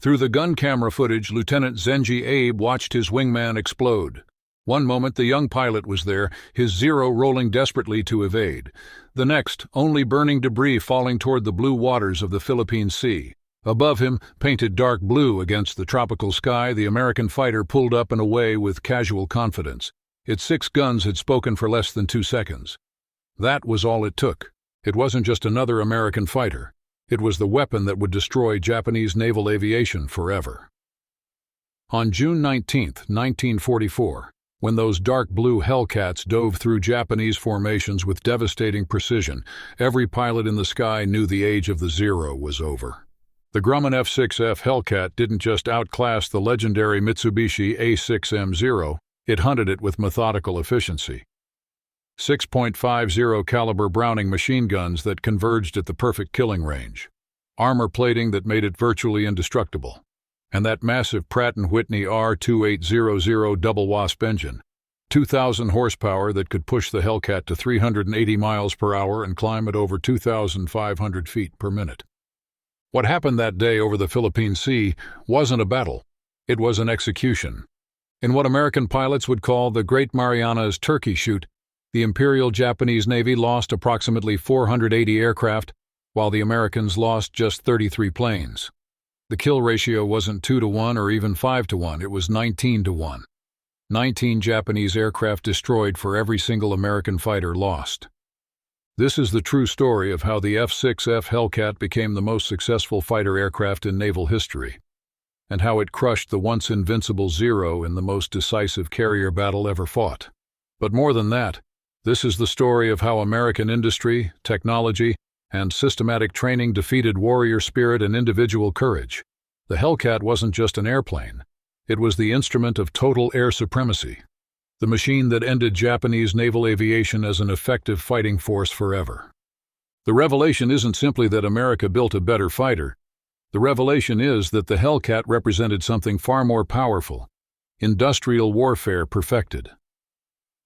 Through the gun camera footage, Lieutenant Zenji Abe watched his wingman explode. One moment, the young pilot was there, his Zero rolling desperately to evade. The next, only burning debris falling toward the blue waters of the Philippine Sea. Above him, painted dark blue against the tropical sky, the American fighter pulled up and away with casual confidence. Its 6 guns had spoken for less than 2 seconds. That was all it took. It wasn't just another American fighter. It was the weapon that would destroy Japanese naval aviation forever. On June 19, 1944, when those dark blue Hellcats dove through Japanese formations with devastating precision, every pilot in the sky knew the age of the Zero was over. The Grumman F6F Hellcat didn't just outclass the legendary Mitsubishi A6M0, it hunted it with methodical efficiency. 6.50 caliber Browning machine guns that converged at the perfect killing range. Armor plating that made it virtually indestructible. And that massive Pratt & Whitney R2800 double wasp engine, 2,000 horsepower that could push the Hellcat to 380 miles per hour and climb at over 2,500 feet per minute. What happened that day over the Philippine Sea wasn't a battle, it was an execution. In what American pilots would call the Great Marianas Turkey Shoot, the Imperial Japanese Navy lost approximately 480 aircraft, while the Americans lost just 33 planes. The kill ratio wasn't 2-to-1 or even 5-to-1, it was 19-to-1. 19 Japanese aircraft destroyed for every single American fighter lost. This is the true story of how the F6F Hellcat became the most successful fighter aircraft in naval history, and how it crushed the once invincible Zero in the most decisive carrier battle ever fought. But more than that, this is the story of how American industry, technology, and systematic training defeated warrior spirit and individual courage. The Hellcat wasn't just an airplane. It was the instrument of total air supremacy, the machine that ended Japanese naval aviation as an effective fighting force forever. The revelation isn't simply that America built a better fighter. The revelation is that the Hellcat represented something far more powerful, industrial warfare perfected.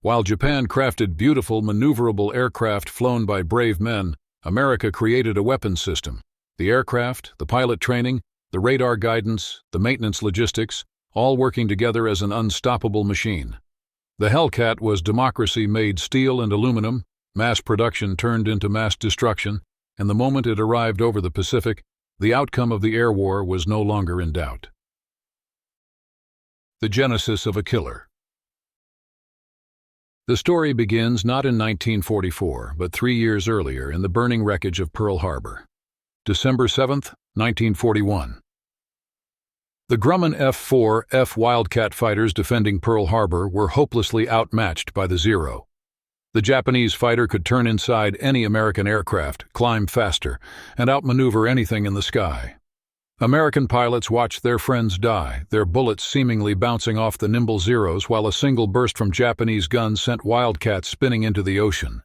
While Japan crafted beautiful, maneuverable aircraft flown by brave men, America created a weapons system. The aircraft, the pilot training, the radar guidance, the maintenance logistics, all working together as an unstoppable machine. The Hellcat was democracy made steel and aluminum, mass production turned into mass destruction, and the moment it arrived over the Pacific, the outcome of the air war was no longer in doubt. The genesis of a killer. The story begins not in 1944, but 3 years earlier in the burning wreckage of Pearl Harbor. December 7, 1941. The Grumman F4F Wildcat fighters defending Pearl Harbor were hopelessly outmatched by the Zero. The Japanese fighter could turn inside any American aircraft, climb faster, and outmaneuver anything in the sky. American pilots watched their friends die, their bullets seemingly bouncing off the nimble Zeros while a single burst from Japanese guns sent Wildcats spinning into the ocean.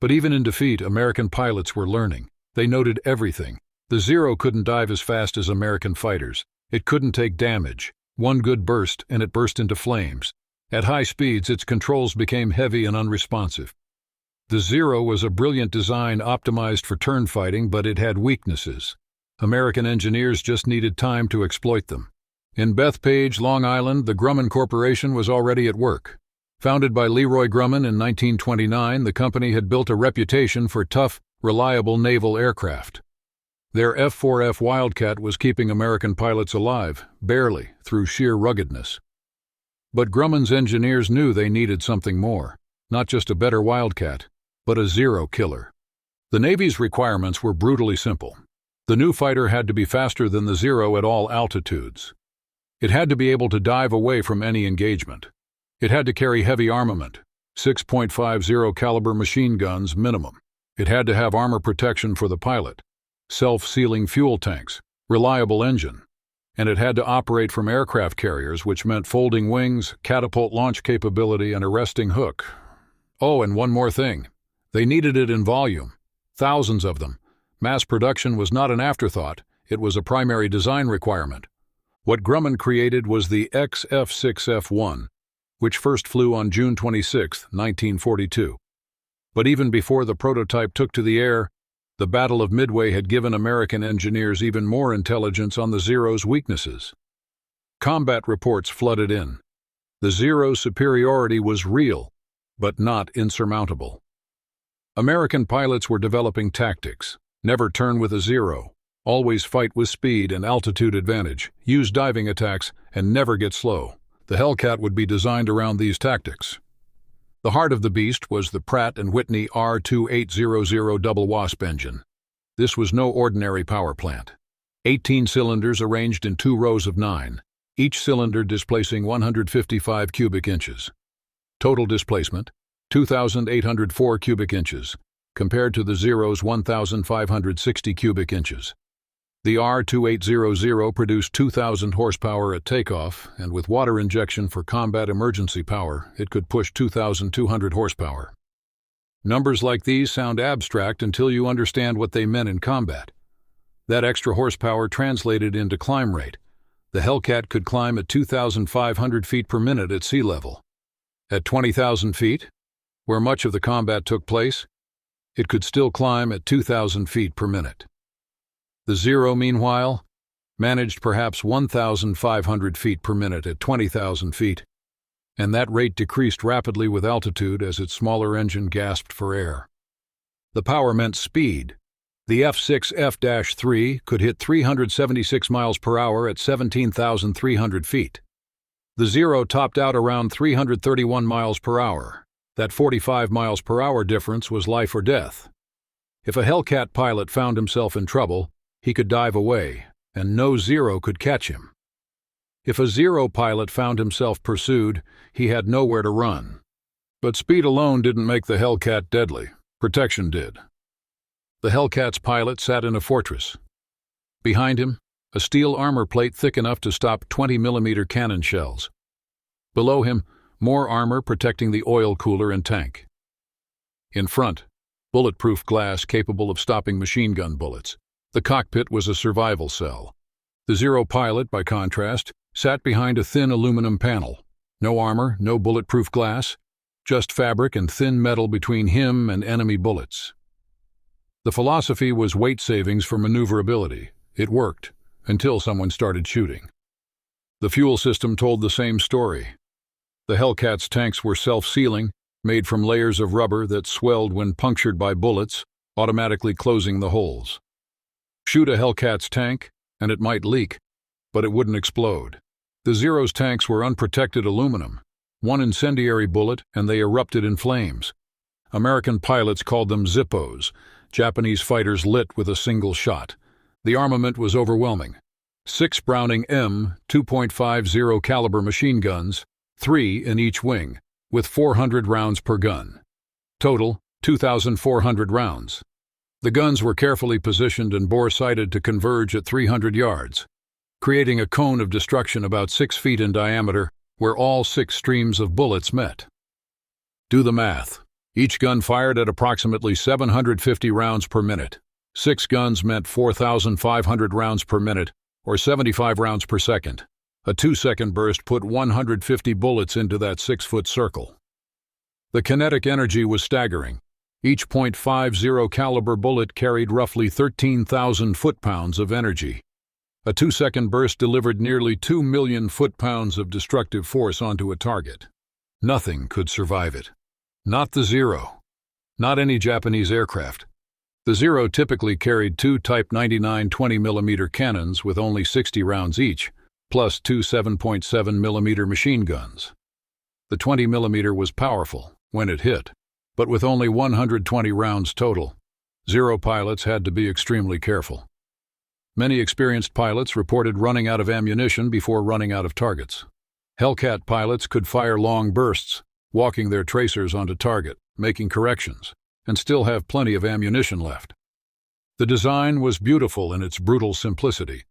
But even in defeat, American pilots were learning. They noted everything. The Zero couldn't dive as fast as American fighters. It couldn't take damage. One good burst, and it burst into flames. At high speeds, its controls became heavy and unresponsive. The Zero was a brilliant design optimized for turn fighting, but it had weaknesses. American engineers just needed time to exploit them. In Bethpage, Long Island, the Grumman Corporation was already at work. Founded by Leroy Grumman in 1929, the company had built a reputation for tough, reliable naval aircraft. Their F4F Wildcat was keeping American pilots alive, barely, through sheer ruggedness. But Grumman's engineers knew they needed something more, not just a better Wildcat, but a Zero killer. The Navy's requirements were brutally simple. The new fighter had to be faster than the Zero at all altitudes. It had to be able to dive away from any engagement. It had to carry heavy armament, 6.50 caliber machine guns minimum. It had to have armor protection for the pilot, self-sealing fuel tanks, reliable engine. And it had to operate from aircraft carriers, which meant folding wings, catapult launch capability, and a resting hook. Oh, and one more thing. They needed it in volume. Thousands of them. Mass production was not an afterthought, it was a primary design requirement. What Grumman created was the XF6F1, which first flew on June 26, 1942. But even before the prototype took to the air, The Battle of Midway had given American engineers even more intelligence on the Zero's weaknesses. Combat reports flooded in. The Zero's superiority was real, but not insurmountable. American pilots were developing tactics. Never turn with a Zero. Always fight with speed and altitude advantage. Use diving attacks and never get slow. The Hellcat would be designed around these tactics. The heart of the beast was the Pratt & Whitney R2800 double wasp engine. This was no ordinary power plant. 18 cylinders arranged in 2 rows of 9, each cylinder displacing 155 cubic inches. Total displacement, 2,804 cubic inches, compared to the Zero's 1,560 cubic inches. The R2800 produced 2,000 horsepower at takeoff, and with water injection for combat emergency power, it could push 2,200 horsepower. Numbers like these sound abstract until you understand what they meant in combat. That extra horsepower translated into climb rate. The Hellcat could climb at 2,500 feet per minute at sea level. At 20,000 feet, where much of the combat took place, it could still climb at 2,000 feet per minute. The Zero, meanwhile, managed perhaps 1,500 feet per minute at 20,000 feet, and that rate decreased rapidly with altitude as its smaller engine gasped for air. The power meant speed. The F6F-3 could hit 376 miles per hour at 17,300 feet. The Zero topped out around 331 miles per hour. That 45 miles per hour difference was life or death. If a Hellcat pilot found himself in trouble, he could dive away, and no Zero could catch him. If a Zero pilot found himself pursued, he had nowhere to run. But speed alone didn't make the Hellcat deadly. Protection did. The Hellcat's pilot sat in a fortress. Behind him, a steel armor plate thick enough to stop 20mm cannon shells. Below him, more armor protecting the oil cooler and tank. In front, bulletproof glass capable of stopping machine gun bullets. The cockpit was a survival cell. The Zero pilot, by contrast, sat behind a thin aluminum panel. No armor, no bulletproof glass, just fabric and thin metal between him and enemy bullets. The philosophy was weight savings for maneuverability. It worked, until someone started shooting. The fuel system told the same story. The Hellcat's tanks were self-sealing, made from layers of rubber that swelled when punctured by bullets, automatically closing the holes. Shoot a Hellcat's tank, and it might leak, but it wouldn't explode. The Zero's tanks were unprotected aluminum. One incendiary bullet, and they erupted in flames. American pilots called them Zippos. Japanese fighters lit with a single shot. The armament was overwhelming. 6 Browning M2.50 caliber machine guns, 3 in each wing, with 400 rounds per gun. Total, 2,400 rounds. The guns were carefully positioned and bore-sighted to converge at 300 yards, creating a cone of destruction about 6 feet in diameter where all 6 streams of bullets met. Do the math. Each gun fired at approximately 750 rounds per minute. 6 guns meant 4,500 rounds per minute, or 75 rounds per second. A 2-second burst put 150 bullets into that 6-foot circle. The kinetic energy was staggering. Each .50 caliber bullet carried roughly 13,000 foot-pounds of energy. A 2-second burst delivered nearly 2 million foot-pounds of destructive force onto a target. Nothing could survive it. Not the Zero. Not any Japanese aircraft. The Zero typically carried 2 Type 99 20mm cannons with only 60 rounds each, plus 2 7.7mm machine guns. The 20mm was powerful when it hit, but with only 120 rounds total, Zero pilots had to be extremely careful. Many experienced pilots reported running out of ammunition before running out of targets. Hellcat pilots could fire long bursts, walking their tracers onto target, making corrections, and still have plenty of ammunition left. The design was beautiful in its brutal simplicity.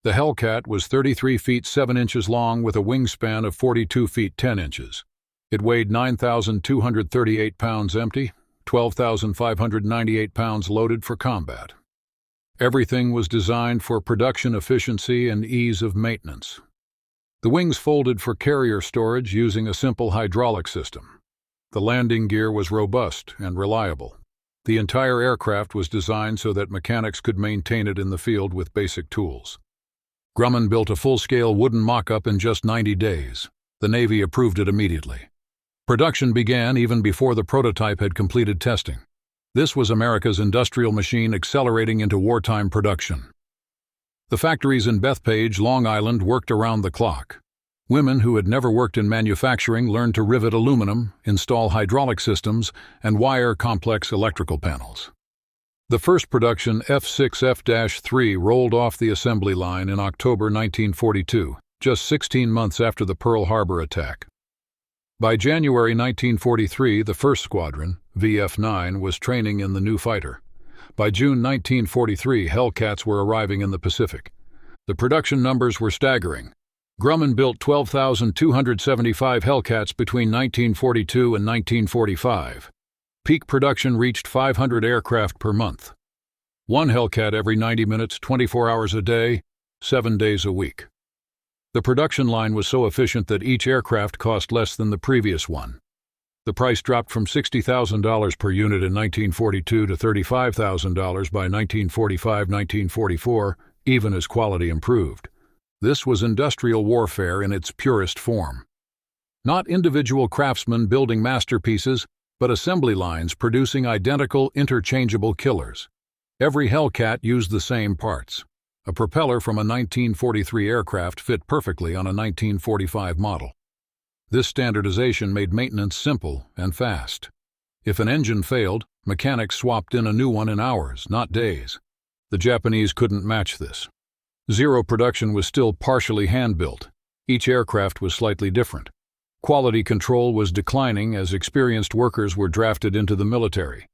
The Hellcat was 33 feet 7 inches long with a wingspan of 42 feet 10 inches. It weighed 9,238 pounds empty, 12,598 pounds loaded for combat. Everything was designed for production efficiency and ease of maintenance. The wings folded for carrier storage using a simple hydraulic system. The landing gear was robust and reliable. The entire aircraft was designed so that mechanics could maintain it in the field with basic tools. Grumman built a full-scale wooden mock-up in just 90 days. The Navy approved it immediately. Production began even before the prototype had completed testing. This was America's industrial machine accelerating into wartime production. The factories in Bethpage, Long Island, worked around the clock. Women who had never worked in manufacturing learned to rivet aluminum, install hydraulic systems, and wire complex electrical panels. The first production F6F-3 rolled off the assembly line in October 1942, just 16 months after the Pearl Harbor attack. By January 1943, the first squadron, VF-9, was training in the new fighter. By June 1943, Hellcats were arriving in the Pacific. The production numbers were staggering. Grumman built 12,275 Hellcats between 1942 and 1945. Peak production reached 500 aircraft per month. One Hellcat every 90 minutes, 24 hours a day, 7 days a week. The production line was so efficient that each aircraft cost less than the previous one. The price dropped from $60,000 per unit in 1942 to $35,000 by 1945-1944, even as quality improved. This was industrial warfare in its purest form. Not individual craftsmen building masterpieces, but assembly lines producing identical, interchangeable killers. Every Hellcat used the same parts. A propeller from a 1943 aircraft fit perfectly on a 1945 model. This standardization made maintenance simple and fast. If an engine failed, mechanics swapped in a new one in hours, not days. The Japanese couldn't match this. Zero production was still partially hand-built. Each aircraft was slightly different. Quality control was declining as experienced workers were drafted into the military.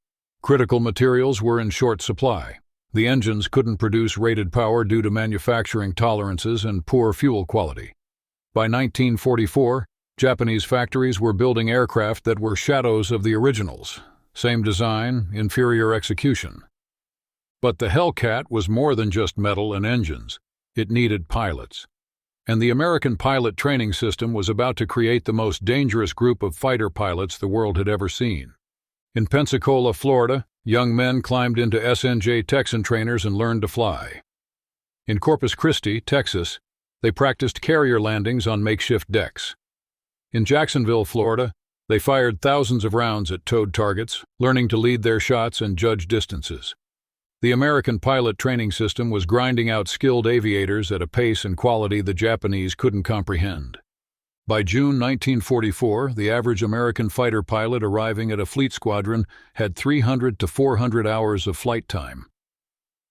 Critical materials were in short supply. The engines couldn't produce rated power due to manufacturing tolerances and poor fuel quality. By 1944, Japanese factories were building aircraft that were shadows of the originals. Same design, inferior execution. But the Hellcat was more than just metal and engines. It needed pilots. And the American pilot training system was about to create the most dangerous group of fighter pilots the world had ever seen. In Pensacola, Florida, young men climbed into SNJ Texan trainers and learned to fly. In Corpus Christi, Texas, they practiced carrier landings on makeshift decks. In Jacksonville, Florida, they fired thousands of rounds at towed targets, learning to lead their shots and judge distances. The American pilot training system was grinding out skilled aviators at a pace and quality the Japanese couldn't comprehend. By June 1944, the average American fighter pilot arriving at a fleet squadron had 300 to 400 hours of flight time.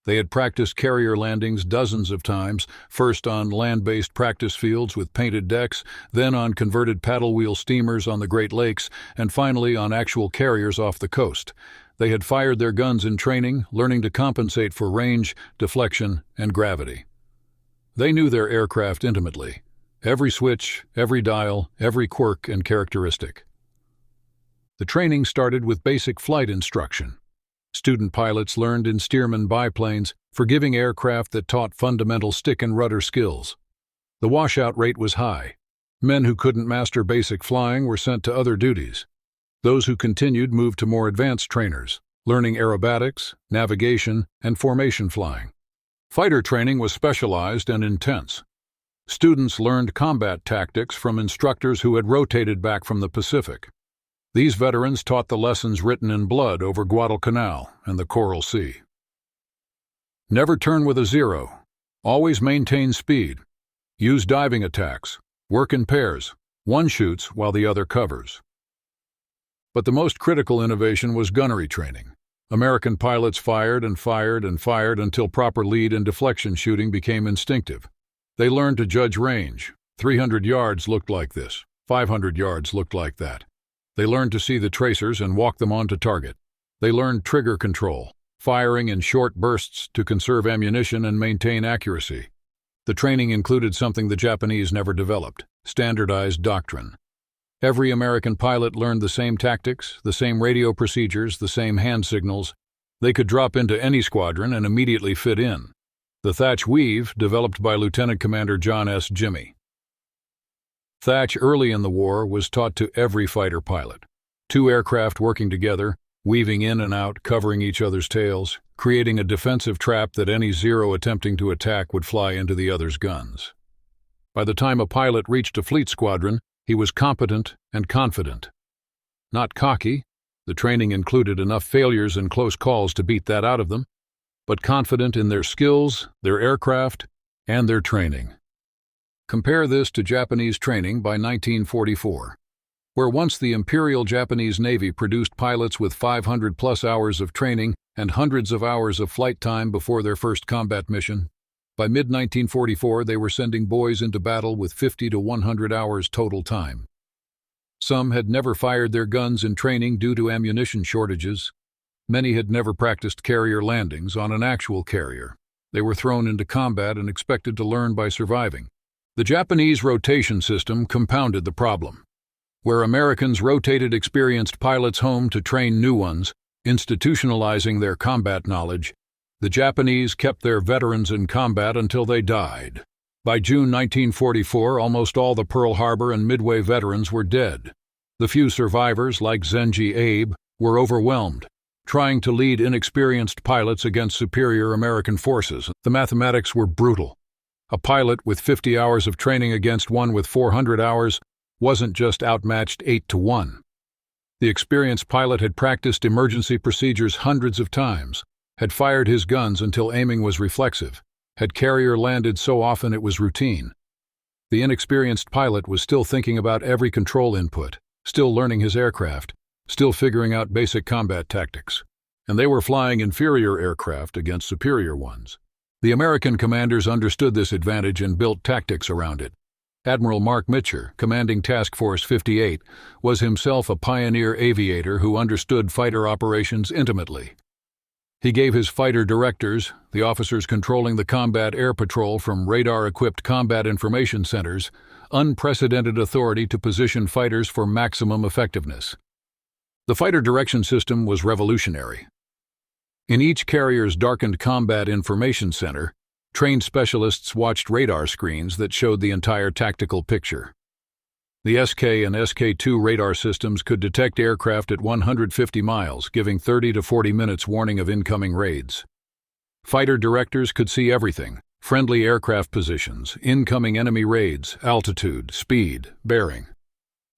They had practiced carrier landings dozens of times, first on land-based practice fields with painted decks, then on converted paddle wheel steamers on the Great Lakes, and finally on actual carriers off the coast. They had fired their guns in training, learning to compensate for range, deflection, and gravity. They knew their aircraft intimately. Every switch, every dial, every quirk and characteristic. The training started with basic flight instruction. Student pilots learned in Stearman biplanes, forgiving aircraft that taught fundamental stick and rudder skills. The washout rate was high. Men who couldn't master basic flying were sent to other duties. Those who continued moved to more advanced trainers, learning aerobatics, navigation, and formation flying. Fighter training was specialized and intense. Students learned combat tactics from instructors who had rotated back from the Pacific. These veterans taught the lessons written in blood over Guadalcanal and the Coral Sea. Never turn with a zero. Always maintain speed. Use diving attacks. Work in pairs. One shoots while the other covers. But the most critical innovation was gunnery training. American pilots fired and fired and fired until proper lead and deflection shooting became instinctive. They learned to judge range. 300 yards looked like this. 500 yards looked like that. They learned to see the tracers and walk them onto target. They learned trigger control, firing in short bursts to conserve ammunition and maintain accuracy. The training included something the Japanese never developed: standardized doctrine. Every American pilot learned the same tactics, the same radio procedures, the same hand signals. They could drop into any squadron and immediately fit in. The Thach Weave, developed by Lieutenant Commander John S. Jimmy. Thach, early in the war, was taught to every fighter pilot. Two aircraft working together, weaving in and out, covering each other's tails, creating a defensive trap that any Zero attempting to attack would fly into the other's guns. By the time a pilot reached a fleet squadron, he was competent and confident. Not cocky, the training included enough failures and close calls to beat that out of them, but confident in their skills, their aircraft, and their training. Compare this to Japanese training by 1944, where once the Imperial Japanese Navy produced pilots with 500-plus hours of training and hundreds of hours of flight time before their first combat mission. By mid-1944, they were sending boys into battle with 50 to 100 hours total time. Some had never fired their guns in training due to ammunition shortages. Many had never practiced carrier landings on an actual carrier. They were thrown into combat and expected to learn by surviving. The Japanese rotation system compounded the problem. Where Americans rotated experienced pilots home to train new ones, institutionalizing their combat knowledge, the Japanese kept their veterans in combat until they died. By June 1944, almost all the Pearl Harbor and Midway veterans were dead. The few survivors, like Zenji Abe, were overwhelmed, trying to lead inexperienced pilots against superior American forces. The mathematics were brutal. A pilot with 50 hours of training against one with 400 hours wasn't just outmatched 8-1. The experienced pilot had practiced emergency procedures hundreds of times, had fired his guns until aiming was reflexive, had carrier landed so often it was routine. The inexperienced pilot was still thinking about every control input, still learning his aircraft, still figuring out basic combat tactics. And they were flying inferior aircraft against superior ones. The American commanders understood this advantage and built tactics around it. Admiral Mark Mitscher, commanding Task Force 58, was himself a pioneer aviator who understood fighter operations intimately. He gave his fighter directors, the officers controlling the combat air patrol from radar-equipped combat information centers, unprecedented authority to position fighters for maximum effectiveness. The fighter direction system was revolutionary. In each carrier's darkened combat information center, trained specialists watched radar screens that showed the entire tactical picture. The SK and SK-2 radar systems could detect aircraft at 150 miles, giving 30 to 40 minutes warning of incoming raids. Fighter directors could see everything: friendly aircraft positions, incoming enemy raids, altitude, speed, bearing.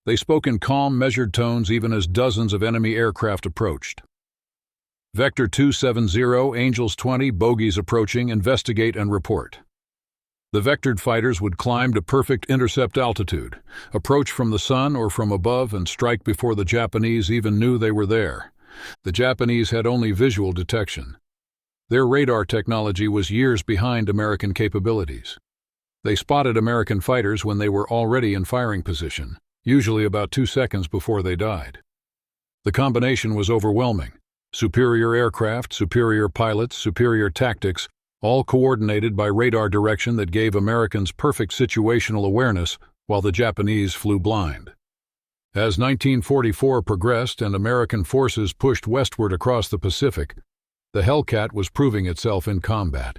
They spoke in calm, measured tones even as dozens of enemy aircraft approached. Vector 270, Angels 20, bogies approaching, investigate and report. The vectored fighters would climb to perfect intercept altitude, approach from the sun or from above, and strike before the Japanese even knew they were there. The Japanese had only visual detection. Their radar technology was years behind American capabilities. They spotted American fighters when they were already in firing position, usually about 2 seconds before they died. The combination was overwhelming. Superior aircraft, superior pilots, superior tactics, all coordinated by radar direction that gave Americans perfect situational awareness while the Japanese flew blind. As 1944 progressed and American forces pushed westward across the Pacific, the Hellcat was proving itself in combat.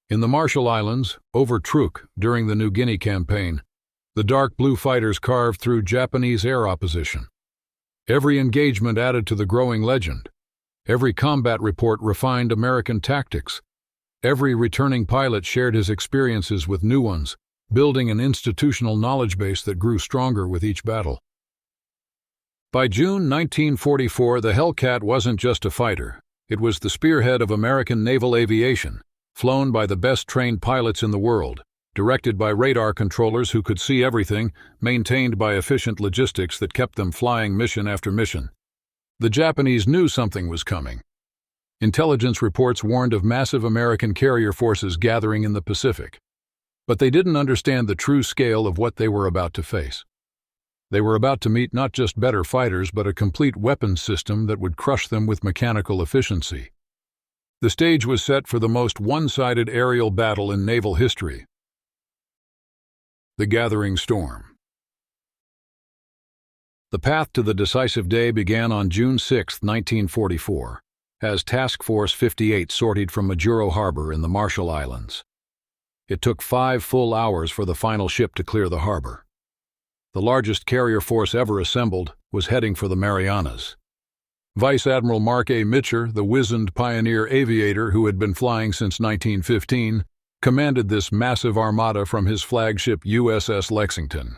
In the Marshall Islands, over Truk, during the New Guinea campaign, the dark blue fighters carved through Japanese air opposition. Every engagement added to the growing legend. Every combat report refined American tactics. Every returning pilot shared his experiences with new ones, building an institutional knowledge base that grew stronger with each battle. By June 1944, the Hellcat wasn't just a fighter. It was the spearhead of American naval aviation, flown by the best-trained pilots in the world, directed by radar controllers who could see everything, maintained by efficient logistics that kept them flying mission after mission. The Japanese knew something was coming. Intelligence reports warned of massive American carrier forces gathering in the Pacific. But they didn't understand the true scale of what they were about to face. They were about to meet not just better fighters, but a complete weapons system that would crush them with mechanical efficiency. The stage was set for the most one-sided aerial battle in naval history. The gathering storm. The path to the decisive day began on June 6, 1944, as Task Force 58 sortied from Majuro Harbor in the Marshall Islands. It took 5 full hours for the final ship to clear the harbor. The largest carrier force ever assembled was heading for the Marianas. Vice Admiral Mark A. Mitscher, the wizened pioneer aviator who had been flying since 1915, commanded this massive armada from his flagship USS Lexington.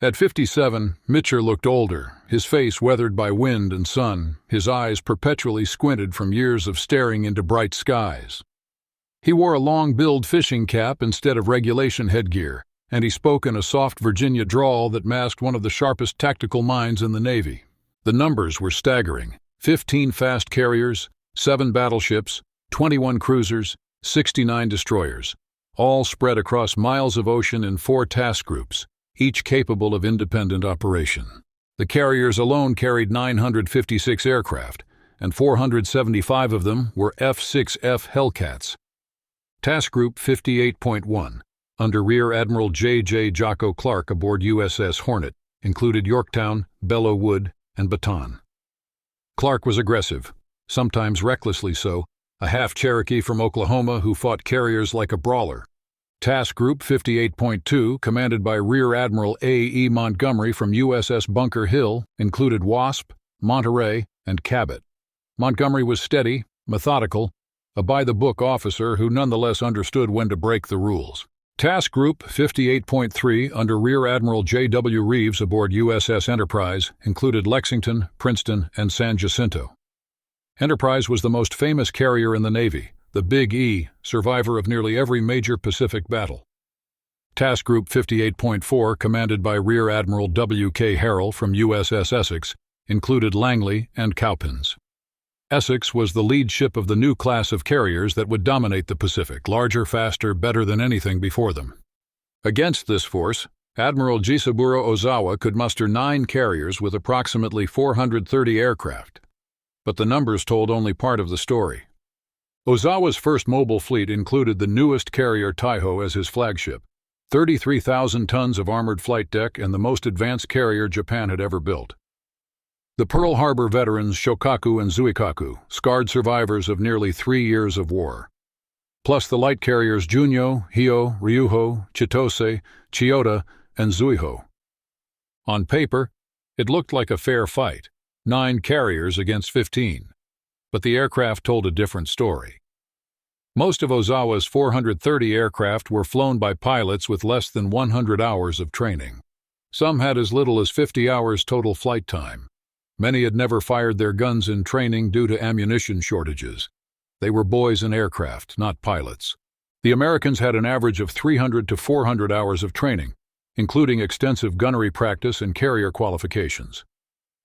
At 57, Mitscher looked older, his face weathered by wind and sun, his eyes perpetually squinted from years of staring into bright skies. He wore a long-billed fishing cap instead of regulation headgear, and he spoke in a soft Virginia drawl that masked one of the sharpest tactical minds in the Navy. The numbers were staggering: 15 fast carriers, 7 battleships, 21 cruisers, 69 destroyers, all spread across miles of ocean in 4 task groups, each capable of independent operation. The carriers alone carried 956 aircraft, and 475 of them were F6F Hellcats. Task Group 58.1, under Rear Admiral J. Jocko Clark aboard USS Hornet, included Yorktown, Belleau Wood, and Baton. Clark was aggressive, sometimes recklessly so, a half-Cherokee from Oklahoma who fought carriers like a brawler. Task Group 58.2, commanded by Rear Admiral A.E. Montgomery from USS Bunker Hill, included Wasp, Monterey, and Cabot. Montgomery was steady, methodical, a by-the-book officer who nonetheless understood when to break the rules. Task Group 58.3, under Rear Admiral J.W. Reeves aboard USS Enterprise, included Lexington, Princeton, and San Jacinto. Enterprise was the most famous carrier in the Navy, the Big E, survivor of nearly every major Pacific battle. Task Group 58.4, commanded by Rear Admiral W.K. Harrell from USS Essex, included Langley and Cowpens. Essex was the lead ship of the new class of carriers that would dominate the Pacific, larger, faster, better than anything before them. Against this force, Admiral Jisaburo Ozawa could muster 9 carriers with approximately 430 aircraft. But the numbers told only part of the story. Ozawa's first mobile fleet included the newest carrier Taiho as his flagship, 33,000 tons of armored flight deck, and the most advanced carrier Japan had ever built. The Pearl Harbor veterans Shokaku and Zuikaku, scarred survivors of nearly 3 years of war. Plus the light carriers Junyo, Hio, Ryuho, Chitose, Chiyoda, and Zuiho. On paper, it looked like a fair fight, 9 carriers against 15. But the aircraft told a different story. Most of Ozawa's 430 aircraft were flown by pilots with less than 100 hours of training. Some had as little as 50 hours total flight time. Many had never fired their guns in training due to ammunition shortages. They were boys in aircraft, not pilots. The Americans had an average of 300 to 400 hours of training, including extensive gunnery practice and carrier qualifications.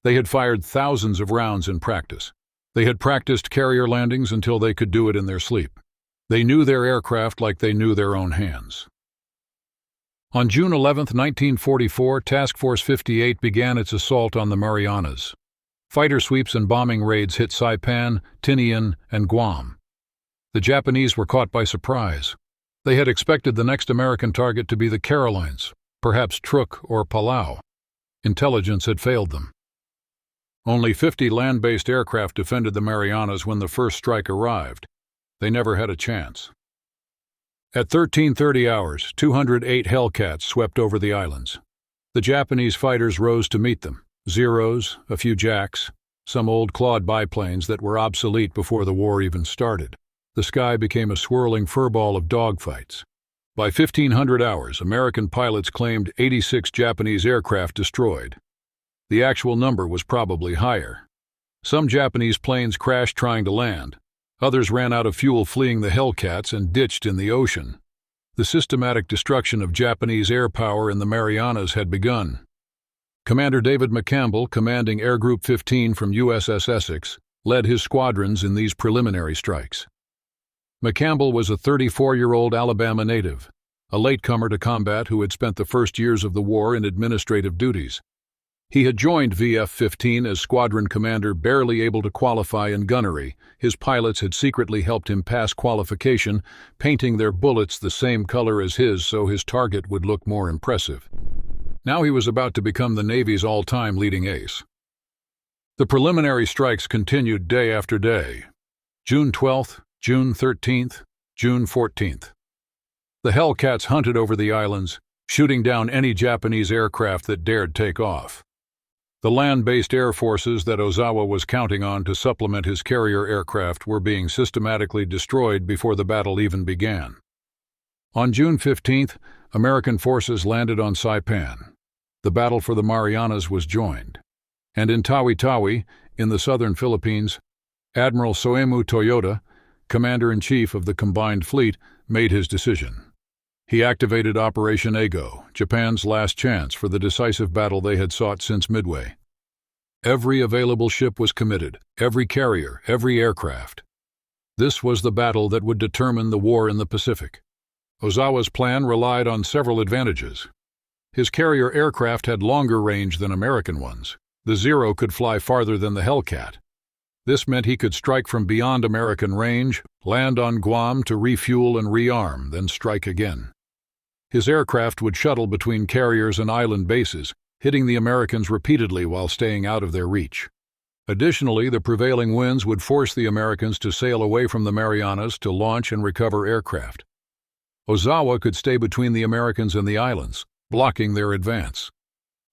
They had fired thousands of rounds in practice. They had practiced carrier landings until they could do it in their sleep. They knew their aircraft like they knew their own hands. On June 11, 1944, Task Force 58 began its assault on the Marianas. Fighter sweeps and bombing raids hit Saipan, Tinian, and Guam. The Japanese were caught by surprise. They had expected the next American target to be the Carolines, perhaps Truk or Palau. Intelligence had failed them. Only 50 land-based aircraft defended the Marianas when the first strike arrived. They never had a chance. At 13:30 hours, 208 Hellcats swept over the islands. The Japanese fighters rose to meet them. Zeros, a few Jacks, some old clawed biplanes that were obsolete before the war even started. The sky became a swirling furball of dogfights. By 1500 hours, American pilots claimed 86 Japanese aircraft destroyed. The actual number was probably higher. Some Japanese planes crashed trying to land. Others ran out of fuel fleeing the Hellcats and ditched in the ocean. The systematic destruction of Japanese air power in the Marianas had begun. Commander David McCampbell, commanding Air Group 15 from USS Essex, led his squadrons in these preliminary strikes. McCampbell was a 34-year-old Alabama native, a latecomer to combat who had spent the first years of the war in administrative duties. He had joined VF-15 as squadron commander, barely able to qualify in gunnery. His pilots had secretly helped him pass qualification, painting their bullets the same color as his so his target would look more impressive. Now he was about to become the Navy's all-time leading ace. The preliminary strikes continued day after day. June 12th, June 13th, June 14th. The Hellcats hunted over the islands, shooting down any Japanese aircraft that dared take off. The land-based air forces that Ozawa was counting on to supplement his carrier aircraft were being systematically destroyed before the battle even began. On June 15th, American forces landed on Saipan. The battle for the Marianas was joined. And in Tawi-Tawi, in the southern Philippines, Admiral Soemu Toyota, commander-in-chief of the combined fleet, made his decision. He activated Operation Ego, Japan's last chance for the decisive battle they had sought since Midway. Every available ship was committed, every carrier, every aircraft. This was the battle that would determine the war in the Pacific. Ozawa's plan relied on several advantages. His carrier aircraft had longer range than American ones. The Zero could fly farther than the Hellcat. This meant he could strike from beyond American range, land on Guam to refuel and rearm, then strike again. His aircraft would shuttle between carriers and island bases, hitting the Americans repeatedly while staying out of their reach. Additionally, the prevailing winds would force the Americans to sail away from the Marianas to launch and recover aircraft. Ozawa could stay between the Americans and the islands, blocking their advance.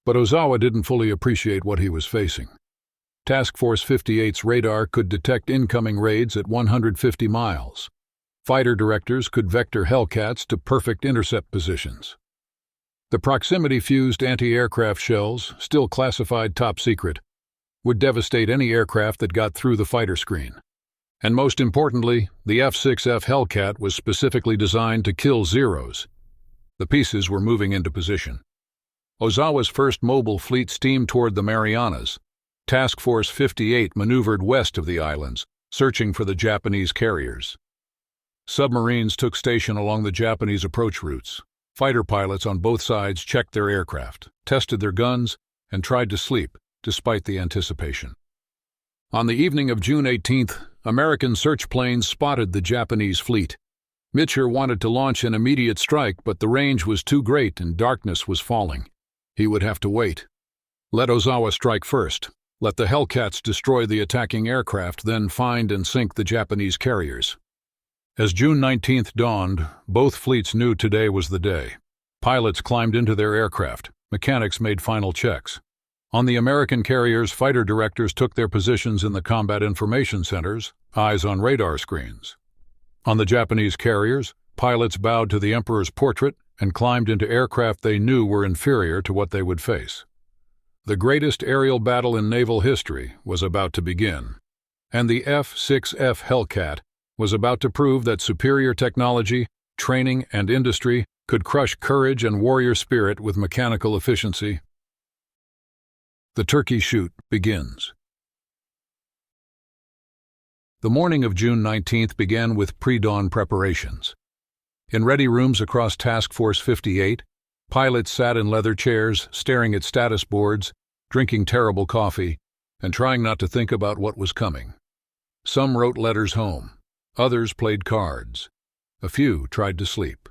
But Ozawa didn't fully appreciate what he was facing. Task Force 58's radar could detect incoming raids at 150 miles. Fighter directors could vector Hellcats to perfect intercept positions. The proximity-fused anti-aircraft shells, still classified top secret, would devastate any aircraft that got through the fighter screen. And most importantly, the F6F Hellcat was specifically designed to kill Zeros. The pieces were moving into position. Ozawa's first mobile fleet steamed toward the Marianas. Task Force 58 maneuvered west of the islands, searching for the Japanese carriers. Submarines took station along the Japanese approach routes. Fighter pilots on both sides checked their aircraft, tested their guns, and tried to sleep, despite the anticipation. On the evening of June 18th, American search planes spotted the Japanese fleet. Mitscher wanted to launch an immediate strike, but the range was too great and darkness was falling. He would have to wait. Let Ozawa strike first. Let the Hellcats destroy the attacking aircraft, then find and sink the Japanese carriers. As June 19th dawned, both fleets knew today was the day. Pilots climbed into their aircraft. Mechanics made final checks. On the American carriers, fighter directors took their positions in the combat information centers, eyes on radar screens. On the Japanese carriers, pilots bowed to the Emperor's portrait and climbed into aircraft they knew were inferior to what they would face. The greatest aerial battle in naval history was about to begin, and the F6F Hellcat was about to prove that superior technology, training, and industry could crush courage and warrior spirit with mechanical efficiency. The turkey shoot begins. The morning of June 19th began with pre-dawn preparations. In ready rooms across Task Force 58, pilots sat in leather chairs, staring at status boards, drinking terrible coffee, and trying not to think about what was coming. Some wrote letters home. Others played cards. A few tried to sleep.